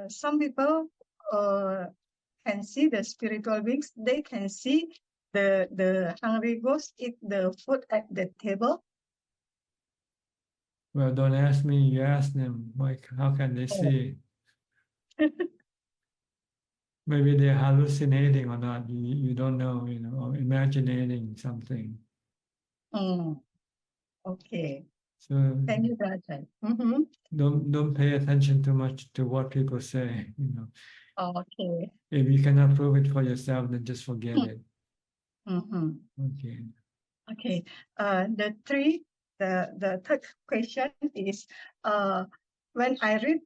some people can see the spiritual beings? They can see the hungry ghosts eat the food at the table. Well, don't ask me, you ask them. Like, how can they see it? Maybe they're hallucinating or not. You don't know, or imagining something. Okay. So Thank you, Ajahn. don't pay attention too much to what people say. Okay. If you cannot prove it for yourself, then just forget it. Okay. Okay. The third question is when I read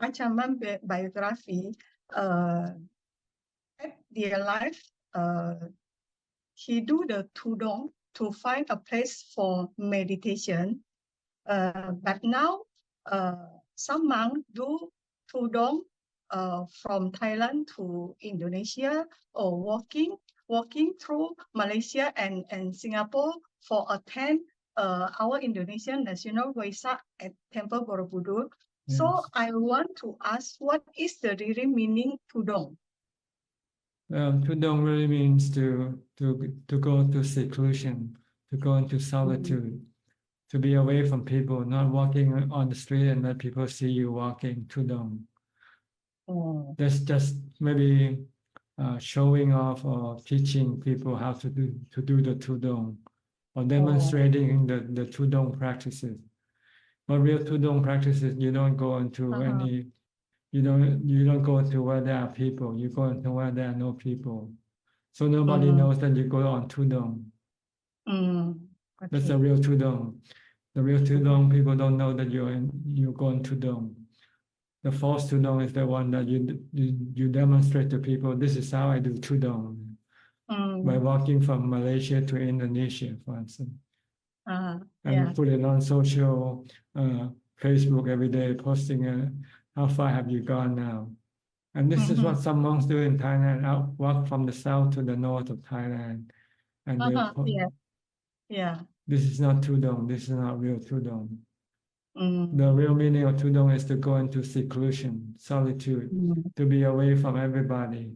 Ajahn biography, at their life, he do the tudong to find a place for meditation. But now, some monks do tudong from Thailand to Indonesia, or walking through Malaysia and Singapore for attend our Indonesian National Waisak at Temple Borobudur. So Yes. I want to ask, what is the really meaning tudong? Tudong really means to go to seclusion, to go into solitude, to be away from people, not walking on the street and let people see you walking. Tudong. That's just maybe showing off or teaching people how to do the tudong, or demonstrating the tudong practices. But real tudong practices, you don't go into any. You don't go to where there are people. You go into where there are no people. So nobody knows that you go on tudong. That's the real tudong. The real tudong, people don't know that you go on tudong. The false tudong is the one that you demonstrate to people. This is how I do tudong. By walking from Malaysia to Indonesia, for instance. And you put it on social Facebook every day, posting how far have you gone now? And this is what some monks do in Thailand. I walk from the south to the north of Thailand. And this is not tudong. This is not real tudong. The real meaning of tudong is to go into seclusion, solitude, to be away from everybody,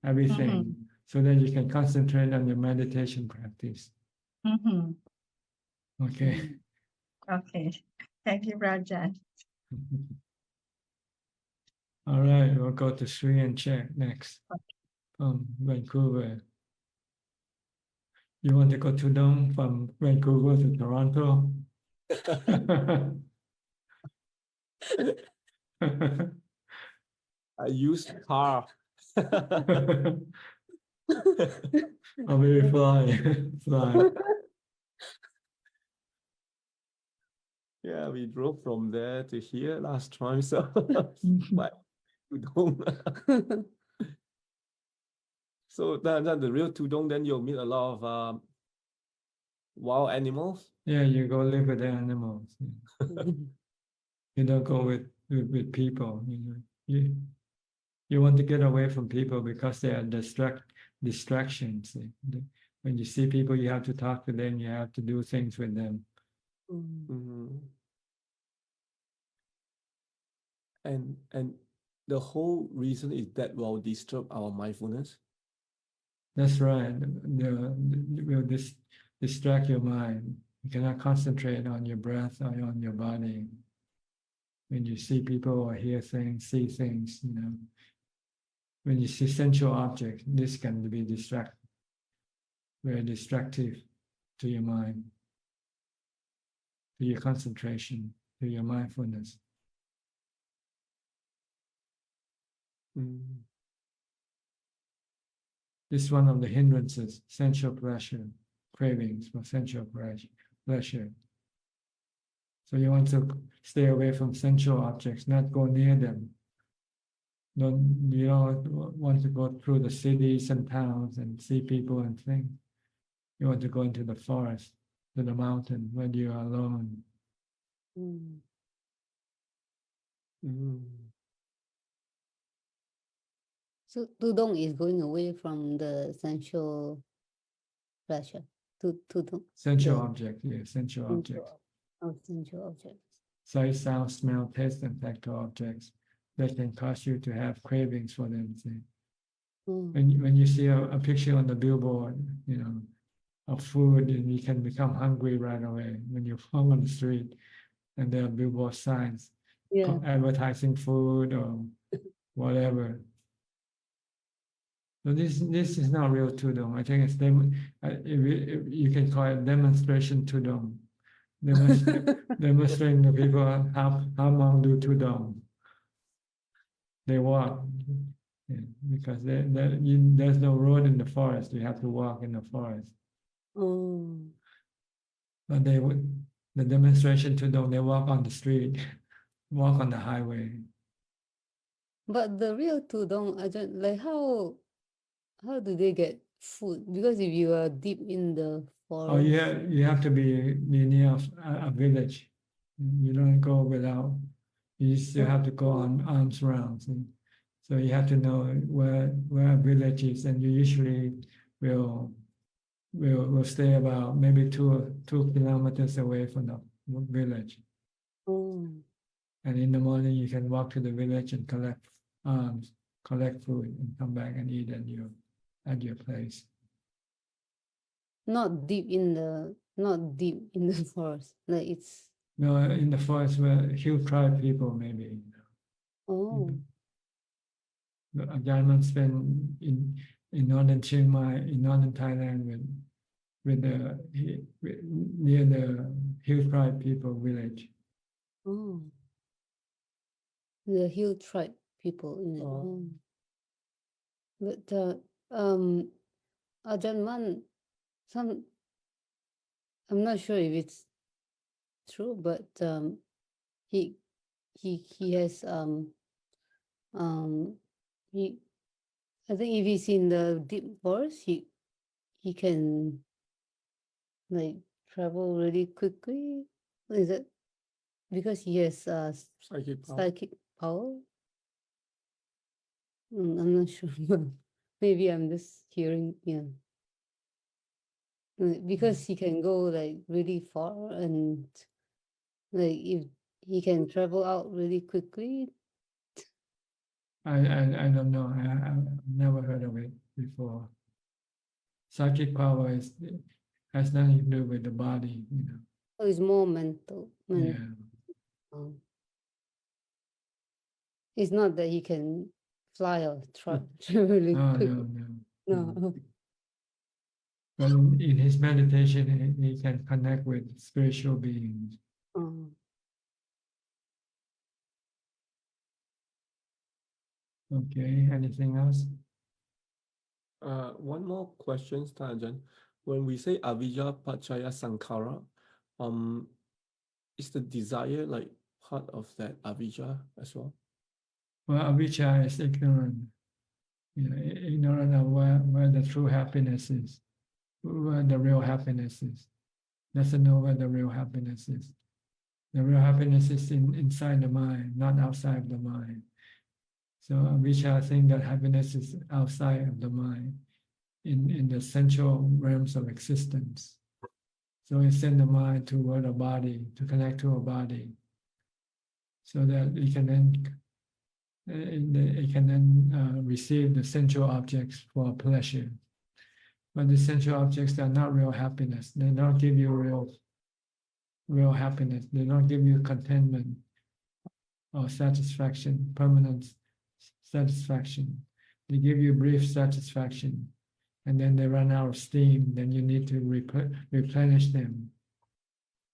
everything, so that you can concentrate on your meditation practice. Okay. Okay. Thank you, Rajan. All right, we'll go to Sri and check next. Vancouver. You want to go to Dong from Vancouver to Toronto? I use car. Or maybe fly. Yeah, we drove from there to here last time, so but Tudong. So then the real Tudong, then you'll meet a lot of wild animals. Yeah, you go live with the animals. You don't go with people. You want to get away from people because they are distractions. When you see people, you have to talk to them. You have to do things with them. And the whole reason is that will disturb our mindfulness. That's right. Will distract your mind. You cannot concentrate on your breath or on your body. When you see people or hear things, see things, when you see sensual objects, this can be very distractive to your mind, to your concentration, to your mindfulness. This is one of the hindrances, sensual pleasure, cravings for sensual pleasure. So you want to stay away from sensual objects, not go near them. You don't want to go through the cities and towns and see people and things. You want to go into the forest, to the mountain, when you are alone. So tudong is going away from the sensual pleasure. Tudong. Sensual object, yeah, sensual objects. Sensual objects. Sight, sound, smell, taste, and tactile objects that can cause you to have cravings for them. See? When you see a picture on the billboard, of food, and you can become hungry right away when you walk on the street and there are billboard signs advertising food or whatever. So this is not real tudong. I think it's you can call it demonstration tudong. Demonstrating to people how monks do tudong. They walk because there's no road in the forest. You have to walk in the forest. But the demonstration tudong, they walk on the street, walk on the highway. But the real tudong, like how do they get food? Because if you are deep in the forest. Oh, you have to be near a village. You don't go without. You still have to go on arms rounds. So you have to know where a village is, and you usually will stay about maybe 2 kilometers away from the village. And in the morning, you can walk to the village and collect food and come back and eat at your place. Not deep in the forest. Like it's No, in the forest where Hill tribe people maybe. oh Ajahn spent in northern Chiang Mai, in northern Thailand near the Hill tribe people village. oh the hill tribe people in it. Oh. But Ajahn I'm not sure if it's true, but he has I think if he's in the deep forest, he can like travel really quickly. Is it because he has psychic power? I'm not sure. Maybe I'm just hearing, yeah. Because he can go like really far, and like if he can travel out really quickly. I don't know. I've never heard of it before. Psychic power has nothing to do with the body, Oh, it's more mental. Yeah. It's not that he can fly or travel really quick. No. But in his meditation, he can connect with spiritual beings. Oh. Okay, anything else? One more question, Ajahn. When we say avijja paccaya sankhara, is the desire like part of that avijja as well? Well, avijja is ignorant. Ignorant of where the true happiness is, where the real happiness is. Doesn't know where the real happiness is. The real happiness is inside the mind, not outside of the mind. So avijja thinks that happiness is outside of the mind, in the sensual realms of existence. So it sends the mind toward a body, to connect to a body, so that it can then receive the sensual objects for pleasure. But the sensual objects are not real happiness. They don't give you real happiness. They don't give you contentment or satisfaction, permanent satisfaction. They give you brief satisfaction, and then they run out of steam. Then you need to replenish them.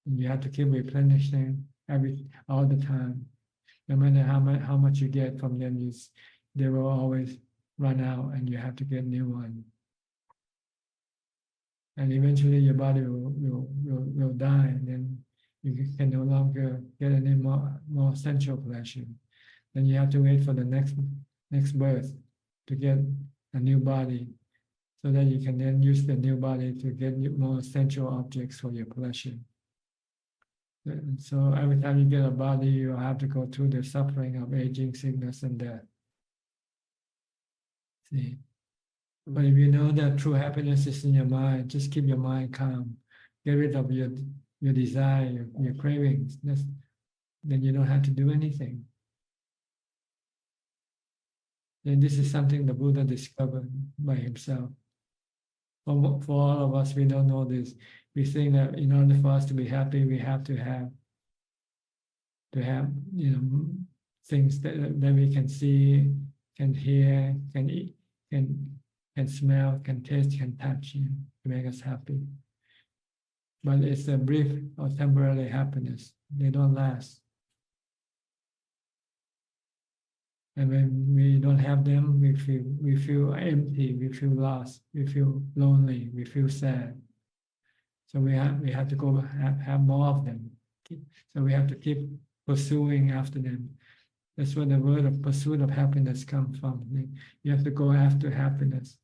And you have to keep replenishing all the time. No matter how much you get from them, they will always run out, and you have to get new one. And eventually, your body will die, and then you can no longer get any more sensual pleasure. Then you have to wait for the next birth to get a new body, so that you can then use the new body to get more sensual objects for your pleasure. And so every time you get a body, you have to go through the suffering of aging, sickness, and death. See? But if you know that true happiness is in your mind, just keep your mind calm. Get rid of your desire, your cravings. Then you don't have to do anything. And this is something the Buddha discovered by himself. For all of us, we don't know this. We think that in order for us to be happy, we have to have things that we can see, can hear, can eat, can smell, can taste, can touch, to make us happy. But it's a brief or temporary happiness. They don't last. And when we don't have them, we feel empty, we feel lost, we feel lonely, we feel sad. So we have to go have more of them. So we have to keep pursuing after them. That's where the word of pursuit of happiness comes from. You have to go after happiness.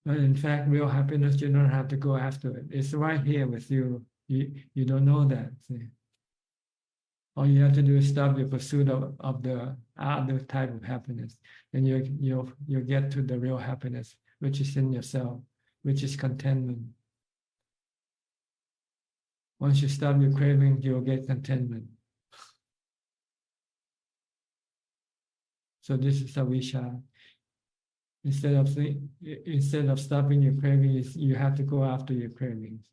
But in fact, real happiness, you don't have to go after it. It's right here with you. You don't know that. See? All you have to do is stop your pursuit of the other type of happiness. Then you'll get to the real happiness, which is in yourself, which is contentment. Once you stop your craving, you'll get contentment. So this is avisha. Instead of stopping your cravings, you have to go after your cravings.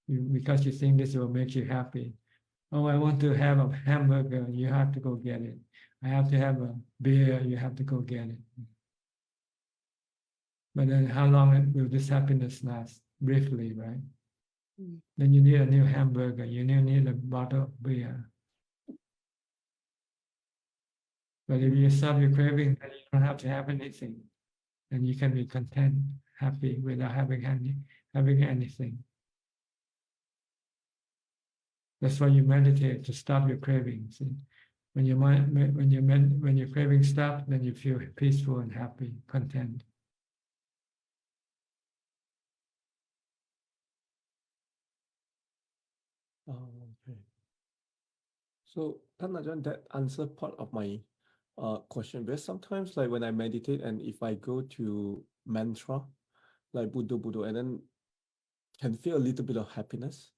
Because you think this will make you happy. Oh, I want to have a hamburger, you have to go get it. I have to have a beer, you have to go get it. But then how long will this happiness last? Briefly, right? Then you need a new hamburger, you need a bottle of beer. But if you stop your craving, then you don't have to have anything. And you can be content, happy without having anything. That's why you meditate, to stop your cravings. See? When your cravings stop, then you feel peaceful and happy, content. Okay. So, Ajahn, that answered part of my question. Because sometimes, like when I meditate, and if I go to mantra, like Buddha, and then can feel a little bit of happiness.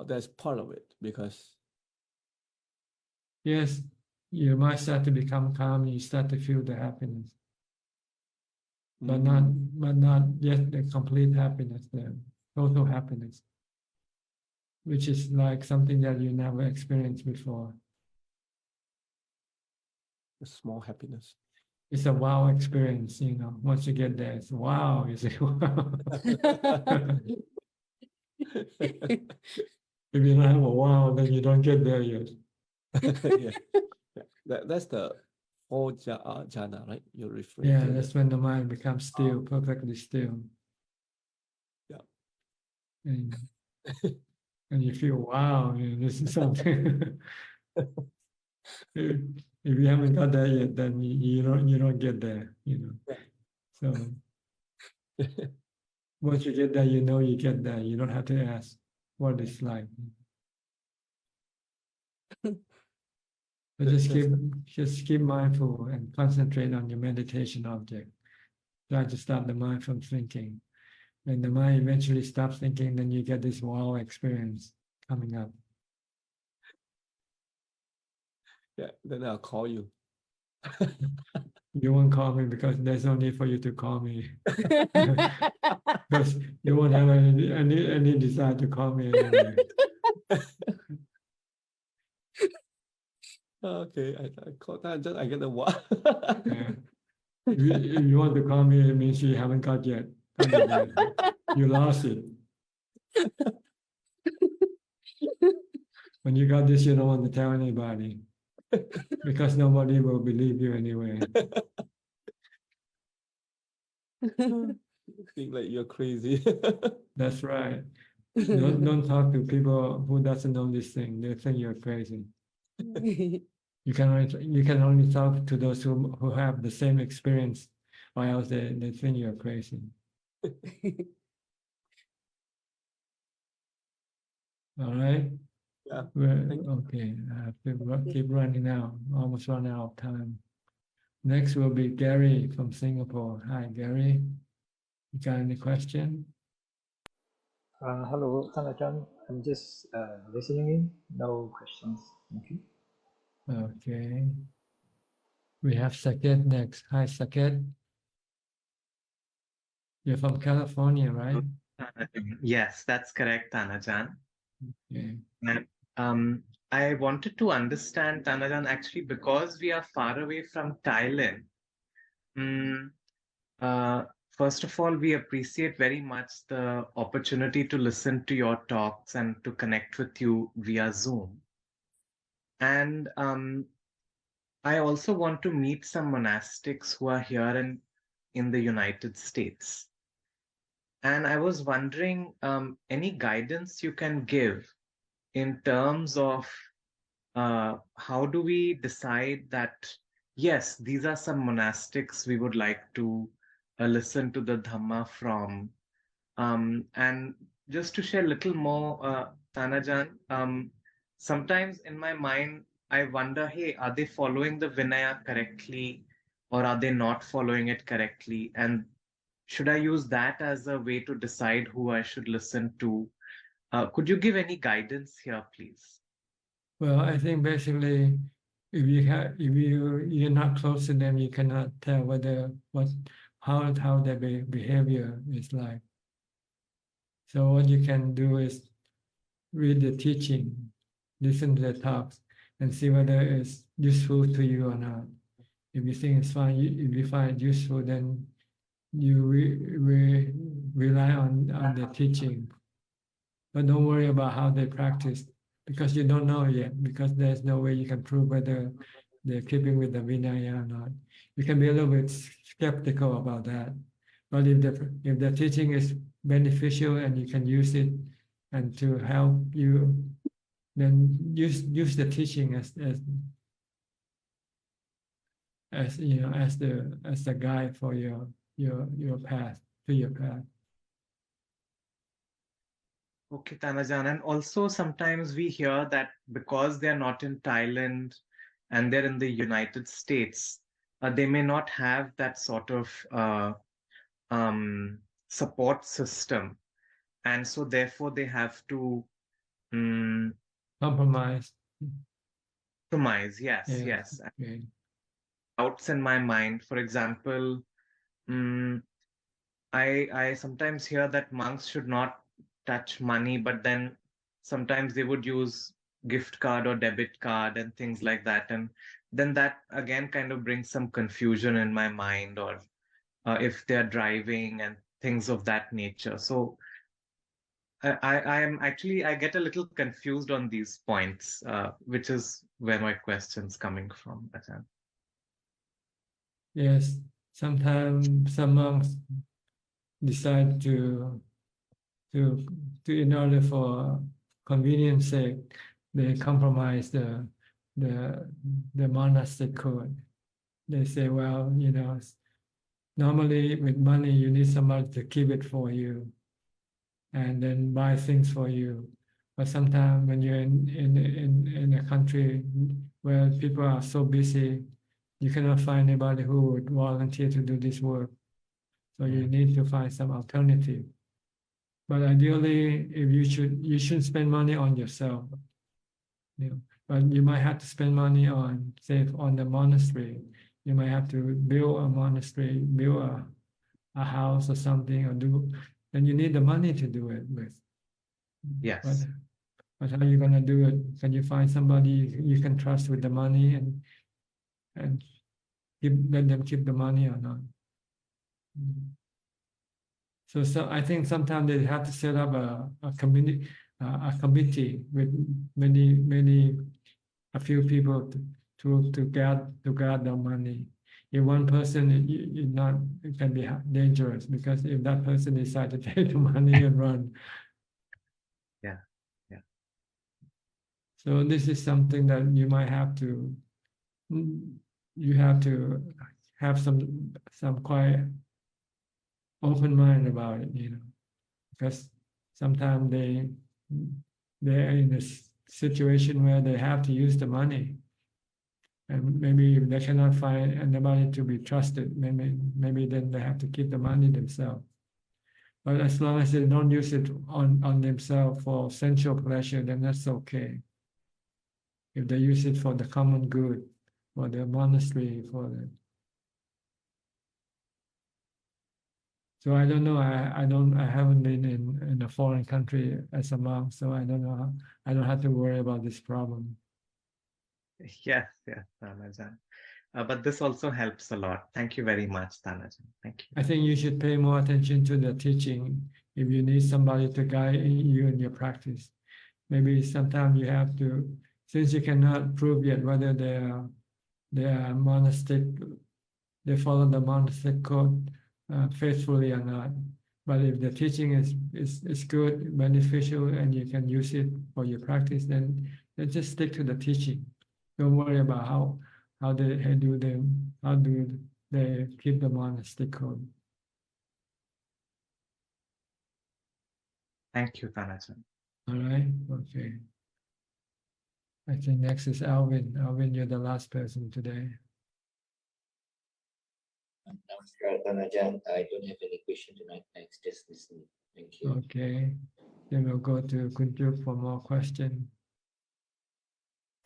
That's part of it, because yes, your mind start to become calm, you start to feel the happiness. But not yet the complete happiness, the total happiness, which is like something that you never experienced before. a small happiness. It's a wow experience, once you get there, it's wow, you say wow. If you don't have a wow, then you don't get there yet. Yeah. That's the whole jhana, right? You're referring Yeah, to that's when the mind becomes still, perfectly still. Yeah. And you feel, wow, this is something. If you haven't got there yet, then you don't get there, So once you get there, you get there. You don't have to ask what it's like. But just keep mindful and concentrate on your meditation object. Try to stop the mind from thinking. When the mind eventually stops thinking, then you get this wow experience coming up. Yeah, then I'll call you. You won't call me because there's no need for you to call me. Because you won't have any desire to call me anyway. Okay, I call that, just I get the what? Yeah. If you want to call me, it means you haven't got yet. You lost it. When you got this, you don't want to tell anybody. Because nobody will believe you anyway. Think like you're crazy. That's right. Don't talk to people who doesn't know this thing. They think you're crazy. You can only talk to those who have the same experience, or else they think you're crazy. All right. Yeah. Okay. I have to keep running now. Almost run out of time. Next will be Gary from Singapore. Hi, Gary. You got any question? Hello, Ajahn. I'm just listening in. No questions. Thank you. Okay. We have Saket next. Hi, Saket. You're from California, right? Yes, that's correct, Tanajan. Okay. And I wanted to understand, Tanajan, actually, because we are far away from Thailand. First of all, we appreciate very much the opportunity to listen to your talks and to connect with you via Zoom. And I also want to meet some monastics who are here in the United States. And I was wondering, any guidance you can give in terms of how do we decide that, yes, these are some monastics we would like to listen to the Dhamma from. And just to share a little more, Tanajan, sometimes in my mind, I wonder, hey, are they following the Vinaya correctly, or are they not following it correctly? And should I use that as a way to decide who I should listen to? Could you give any guidance here, please? Well, I think basically you're not close to them, you cannot tell how their behavior is like. So what you can do is read the teaching, listen to the talks, and see whether it's useful to you or not. If you think it's fine, if you find it useful, then you rely on the teaching. But don't worry about how they practice, because you don't know yet, because there's no way you can prove whether they're keeping with the Vinaya or not. You can be a little bit skeptical about that. But if the teaching is beneficial and you can use it and to help you, then use the teaching as you know, as the guide for your path, to your path. Okay, Tanajan. And also sometimes we hear that because they're not in Thailand and they're in the United States, they may not have that sort of support system. And so therefore they have to compromise. Compromise, yes. Okay. Doubts in my mind. For example, I sometimes hear that monks should not touch money, but then sometimes they would use gift card or debit card and things like that. And then that again kind of brings some confusion in my mind, or if they're driving and things of that nature. So I get a little confused on these points, which is where my question's coming from, Ajahn. Yes, sometimes some monks decide to in order for convenience sake, they compromise the monastic code. They say, well, you know, normally with money you need somebody to keep it for you and then buy things for you. But sometimes when you're in a country where people are so busy, you cannot find anybody who would volunteer to do this work. So you need to find some alternative. But ideally, if you should spend money on yourself. You know, but you might have to spend money on, say, on the monastery. You might have to build a monastery, build a house or something, or then you need the money to do it with. Yes. But how are you gonna do it? Can you find somebody you can trust with the money and let them keep the money or not? So I think sometimes they have to set up a community, a committee with a few people to guard the money. If one person, it can be dangerous, because if that person decides to take the money and run. Yeah. So this is something that you might have to. You have to have some quite open mind about it, you know, because sometimes they're in a situation where they have to use the money, and maybe if they cannot find anybody to be trusted, maybe then they have to keep the money themselves. But as long as they don't use it on themselves for sensual pleasure, then that's okay. If they use it for the common good, for the monastery, So I don't know. I haven't been in a foreign country as a monk, so I don't know. I don't have to worry about this problem. Yes, Tanajan. But this also helps a lot. Thank you very much, Tanajan. Thank you. I think you should pay more attention to the teaching if you need somebody to guide you in your practice. Maybe sometimes you have to, since you cannot prove yet whether they are monastic, they follow the monastic code faithfully or not. But if the teaching is good, beneficial, and you can use it for your practice, then just stick to the teaching. Don't worry about how do they keep the monastic code. Thank you, Tanajan. All right, okay. I think next is Alvin. Alvin, you're the last person today. Ajahn, I don't have any question tonight. Thanks, just listening. Thank you. Okay, then we'll go to Kunjuk for more questions.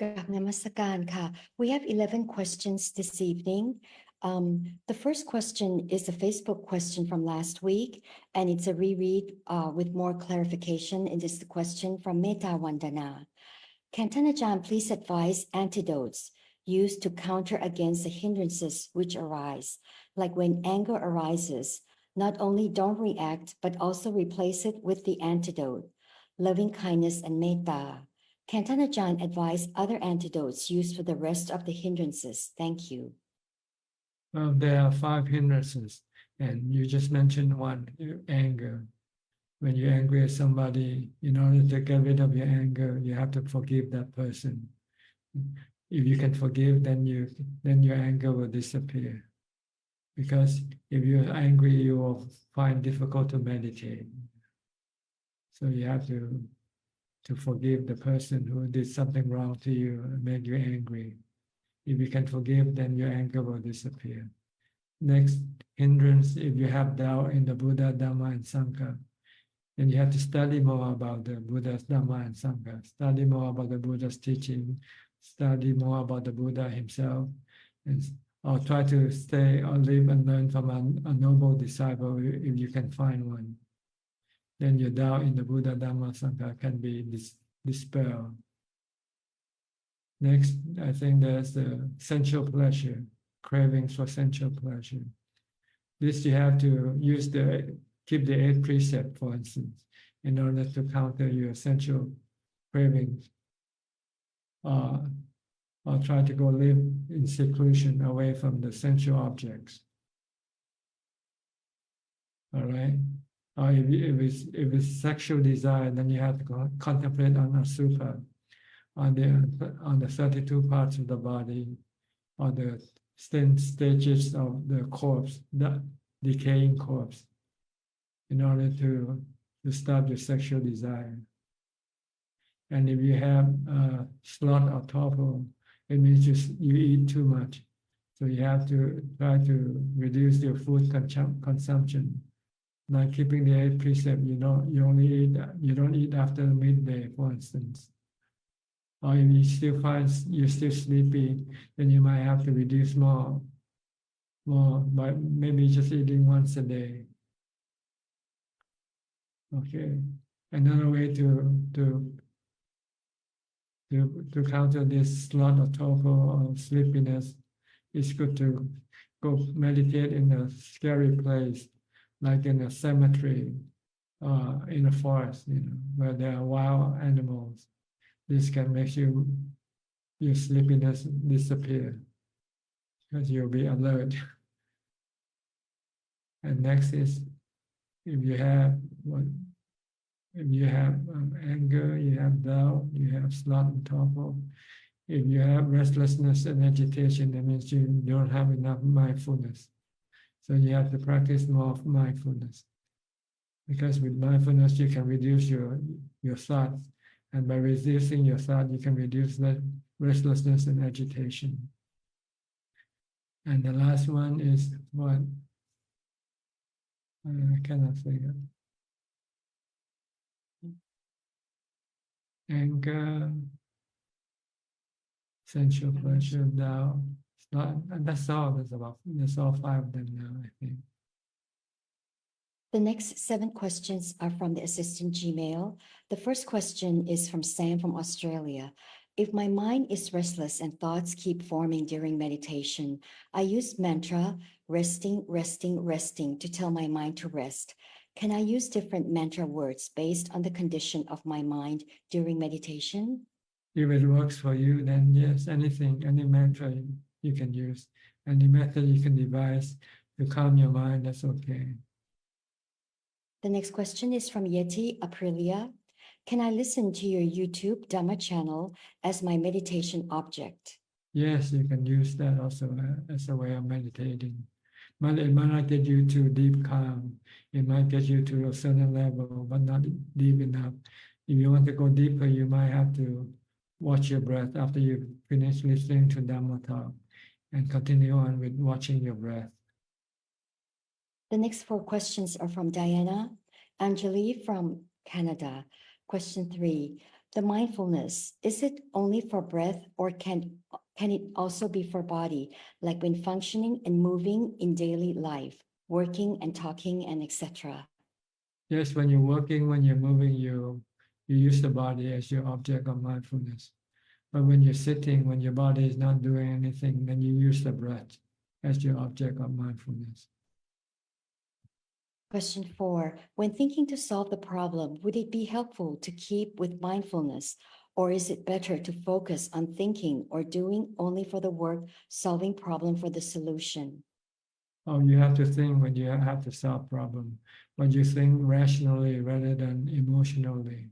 กับนมัสการค่ะ We have 11 questions this evening. The first question is a Facebook question from last week, and it's a reread with more clarification. It is the question from Metta Vandana. Can Ajahn please advise antidotes used to counter against the hindrances which arise, like when anger arises, not only don't react, but also replace it with the antidote, loving kindness and metta. Can Ajahn advise other antidotes used for the rest of the hindrances? Thank you. There are 5 hindrances, and you just mentioned one, anger. When you're angry at somebody, in order to get rid of your anger, you have to forgive that person. If you can forgive, then your anger will disappear. Because if you're angry, you will find difficult to meditate. So you have to forgive the person who did something wrong to you and make you angry. If you can forgive, then your anger will disappear. Next hindrance, if you have doubt in the Buddha, Dhamma, and Sangha, then you have to study more about the Buddha's Dhamma and Sangha, study more about the Buddha's teaching, study more about the Buddha himself, or try to stay or live and learn from a noble disciple if you can find one. Then your doubt in the Buddha, Dhamma, Sangha can be dispelled. Next, I think there's the sensual pleasure, cravings for sensual pleasure. This you have to keep the 8 precepts, for instance, in order to counter your sensual cravings. Or try to go live in seclusion away from the sensual objects. All right? Or if it's sexual desire, then you have to contemplate on asubha, on the 32 parts of the body, or the stages of the corpse, the decaying corpse, in order to stop your sexual desire. And if you have sloth or torpor, it means you eat too much. So you have to try to reduce your food consumption. Like keeping the 8 precepts, you don't eat after midday, for instance. Or if you still find you're still sleepy, then you might have to reduce more by maybe just eating once a day. Okay. Another way to counter this sloth or torpor or sleepiness, it's good to go meditate in a scary place, like in a cemetery, in a forest, where there are wild animals. This can make your sleepiness disappear, because you'll be alert. And next is, if you have anger, you have doubt, you have sloth and torpor. If you have restlessness and agitation, that means you don't have enough mindfulness. So you have to practice more of mindfulness. Because with mindfulness, you can reduce your thoughts. And by reducing your thought, you can reduce the restlessness and agitation. And the last one is what? I cannot say it. Anger, sensual pleasure, doubt. That's all. There's all 5 of them now, I think. The next 7 questions are from the assistant Gmail. The first question is from Sam from Australia. If my mind is restless and thoughts keep forming during meditation, I use mantra, resting, resting, resting, to tell my mind to rest. Can I use different mantra words based on the condition of my mind during meditation? If it works for you, then yes, anything, any mantra you can use, any method you can devise to calm your mind, that's okay. The next question is from Yeti Aprilia. Can I listen to your YouTube Dhamma channel as my meditation object? Yes, you can use that also as a way of meditating. But it might not get you to deep calm. It might get you to a certain level, but not deep enough. If you want to go deeper, you might have to watch your breath after you finish listening to Dhamma talk, and continue on with watching your breath. The next 4 questions are from Diana Angeli from Canada. Question 3. The mindfulness, is it only for breath or can it also be for body, like when functioning and moving in daily life, working and talking and etc.? Yes, when you're working, when you're moving, you use the body as your object of mindfulness. But when you're sitting, when your body is not doing anything, then you use the breath as your object of mindfulness. Question 4. When thinking to solve the problem, would it be helpful to keep with mindfulness, or is it better to focus on thinking or doing only for the work, solving problem for the solution? Oh, you have to think when you have to solve problem, but you think rationally rather than emotionally.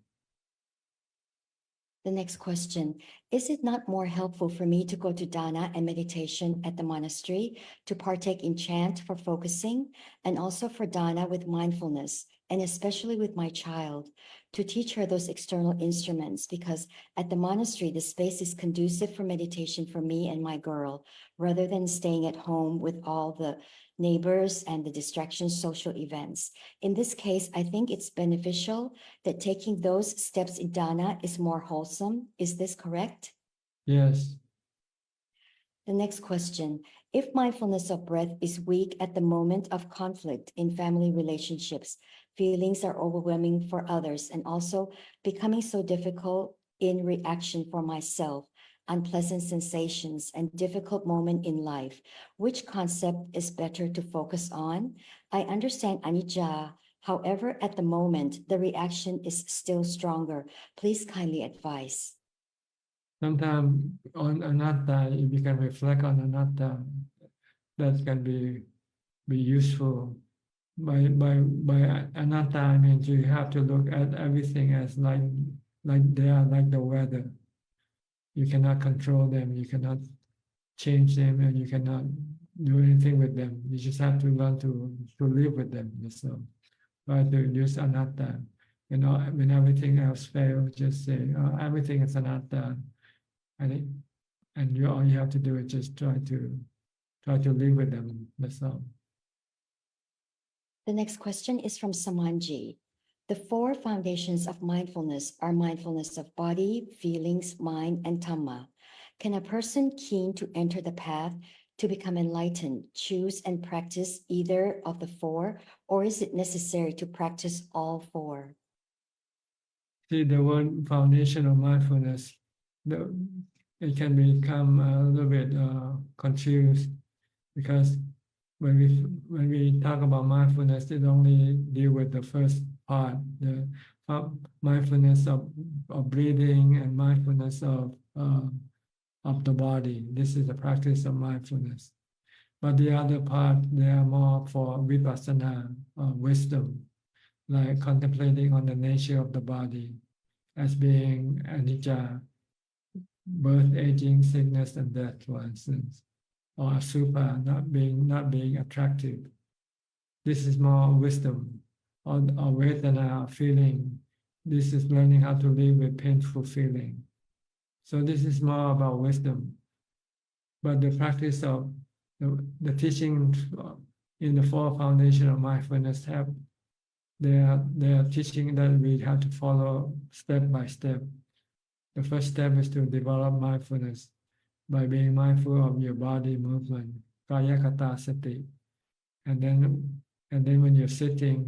The next question, is it not more helpful for me to go to dana and meditation at the monastery to partake in chant for focusing and also for dana with mindfulness, and especially with my child, to teach her those external instruments, because at the monastery, the space is conducive for meditation for me and my girl, rather than staying at home with all the neighbors and the distractions, social events. In this case, I think it's beneficial that taking those steps in dana is more wholesome. Is this correct? Yes. The next question, if mindfulness of breath is weak at the moment of conflict in family relationships, feelings are overwhelming for others and also becoming so difficult in reaction for myself, unpleasant sensations and difficult moment in life, which concept is better to focus on? I understand anicca. However, at the moment, the reaction is still stronger. Please kindly advise. Sometimes on anatta, if you can reflect on anatta, that can be useful. By anatta, I mean you have to look at everything as like they are like the weather. You cannot control them, you cannot change them, and you cannot do anything with them. You just have to learn to live with them. So try to use anatta. You know, when everything else fails, just say, oh, everything is anatta. And all you have to do is just try to live with them. That's all. The next question is from Samanji. The 4 foundations of mindfulness are mindfulness of body, feelings, mind, and Dhamma. Can a person keen to enter the path to become enlightened choose and practice either of the 4, or is it necessary to practice all 4? See, the word foundation of mindfulness, it can become a little bit confused, because when we talk about mindfulness, it only deal with the first part, the mindfulness of breathing and mindfulness of the body. This is the practice of mindfulness. But the other part, they are more for vipassana, wisdom, like contemplating on the nature of the body as being anicca, birth, aging, sickness, and death, for instance, or asupa, not being attractive. This is more wisdom, or vedana, feeling. This is learning how to live with painful feeling. So this is more about wisdom. But the practice of the teaching in the 4 foundations of mindfulness they are teaching that we have to follow step by step. The first step is to develop mindfulness by being mindful of your body movement, kaya kata sati. And then when you're sitting,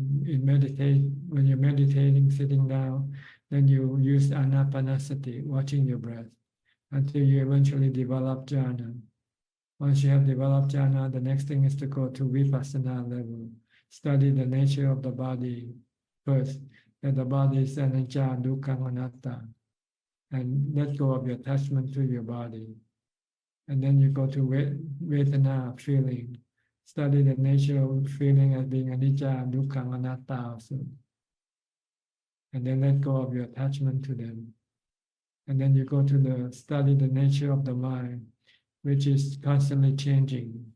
when you're meditating, sitting down, then you use anapanasati, watching your breath, until you eventually develop jhana. Once you have developed jhana, the next thing is to go to vipassana level. Study the nature of the body first, that the body is anicca, dukkha, anatta, and let go of your attachment to your body. And then you go to vedana, feeling. Study the nature of feeling as being anicca, dukkha, anatta also. And then let go of your attachment to them. And then you go to study the nature of the mind, which is constantly changing.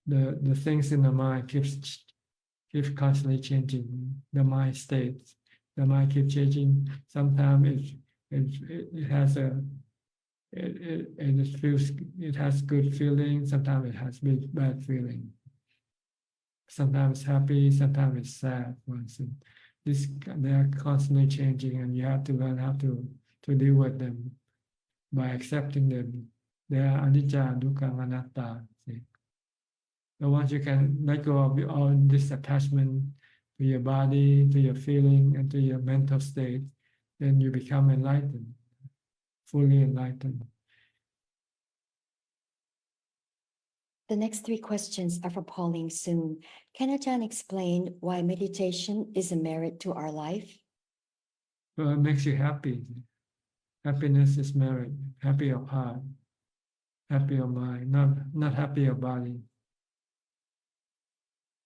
The things in the mind keeps constantly changing. The mind states, the mind keeps changing. Sometimes it has good feeling. Sometimes it has bad feeling. Sometimes it's happy. Sometimes it's sad. For instance, they are constantly changing, and you have to learn how to deal with them by accepting them. They are anicca, dukkha, anatta. See? So once you can let go of all this attachment to your body, to your feeling, and to your mental state, then you become enlightened, fully enlightened. The next 3 questions are from Pauline Soon. Can Ajahn explain why meditation is a merit to our life? Well, it makes you happy. Happiness is merit. Happy of heart, happy of mind, not happy of body.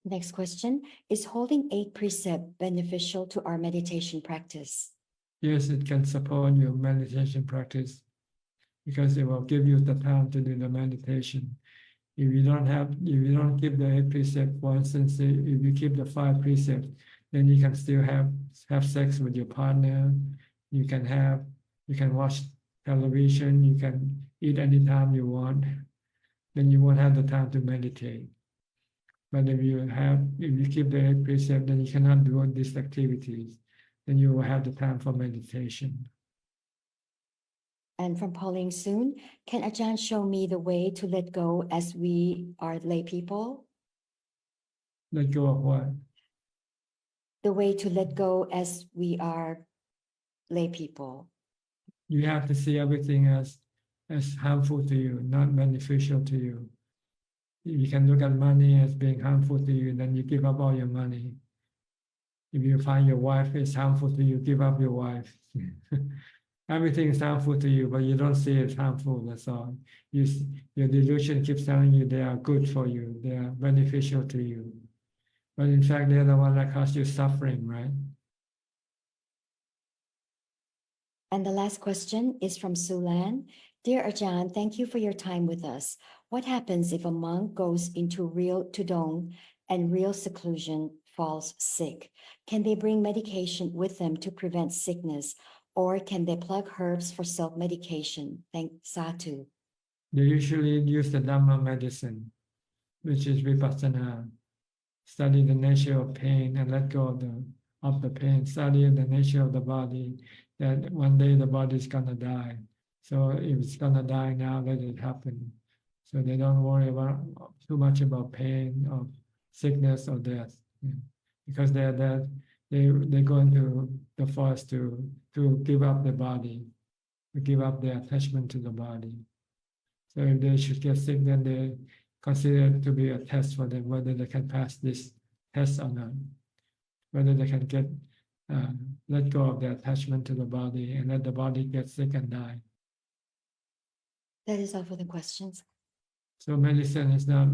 Next question, is holding 8 precepts beneficial to our meditation practice? Yes, it can support your meditation practice because it will give you the time to do the meditation. If you don't keep the 8 precepts, for instance, if you keep the 5 precepts, then you can still have sex with your partner. You can watch television. You can eat anytime you want. Then you won't have the time to meditate. But if you keep the 8 precepts, then you cannot do all these activities. Then you will have the time for meditation. And from Pauline Soon, can Ajahn show me the way to let go as we are lay people? Let go of what? The way to let go as we are lay people. You have to see everything as harmful to you, not beneficial to you. You can look at money as being harmful to you, then you give up all your money. If you find your wife is harmful to you, give up your wife. Everything is harmful to you, but you don't see it harmful, that's all. Your delusion keeps telling you they are good for you, they are beneficial to you. But in fact, they're the one that cause you suffering, right? And the last question is from Sulan. Dear Ajahn, thank you for your time with us. What happens if a monk goes into real tudong and real seclusion, falls sick? Can they bring medication with them to prevent sickness, or can they plug herbs for self-medication? Thank Satu. They usually use the Dhamma medicine, which is vipassana. Study the nature of pain and let go of the pain. Study the nature of the body, that one day the body is gonna die. So if it's gonna die now, let it happen. So they don't worry too much about pain or sickness or death. Because they're dead, they go into the forest to give up the body, to give up their attachment to the body. So if they should get sick, then they consider it to be a test for them, whether they can pass this test or not, whether they can get let go of their attachment to the body and let the body get sick and die. That is all for the questions. So medicine is not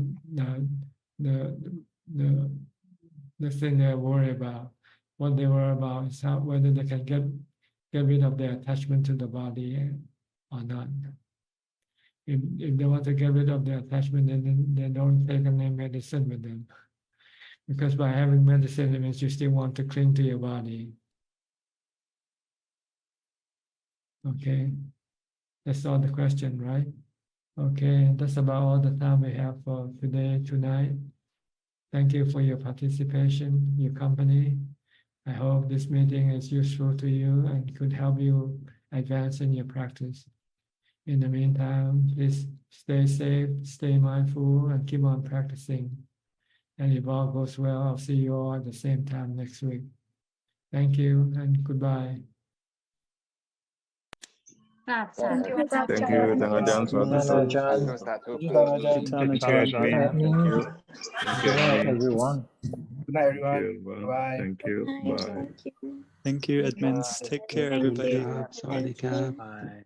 the thing they worry about. What they worry about is whether they can get rid of their attachment to the body or not. If they want to get rid of their attachment, then they don't take any medicine with them. Because by having medicine, it means you still want to cling to your body. Okay, that's all the question, right? Okay, that's about all the time we have for tonight. Thank you for your participation, your company. I hope this meeting is useful to you and could help you advance in your practice. In the meantime, please stay safe, stay mindful, and keep on practicing. And if all goes well, I'll see you all at the same time next week. Thank you and goodbye. Thank you. Thank you, Ajahn. Good night, everyone. Good night, everyone. Bye. Thank you. Bye. Thank you, admins. Take care, everybody. Bye.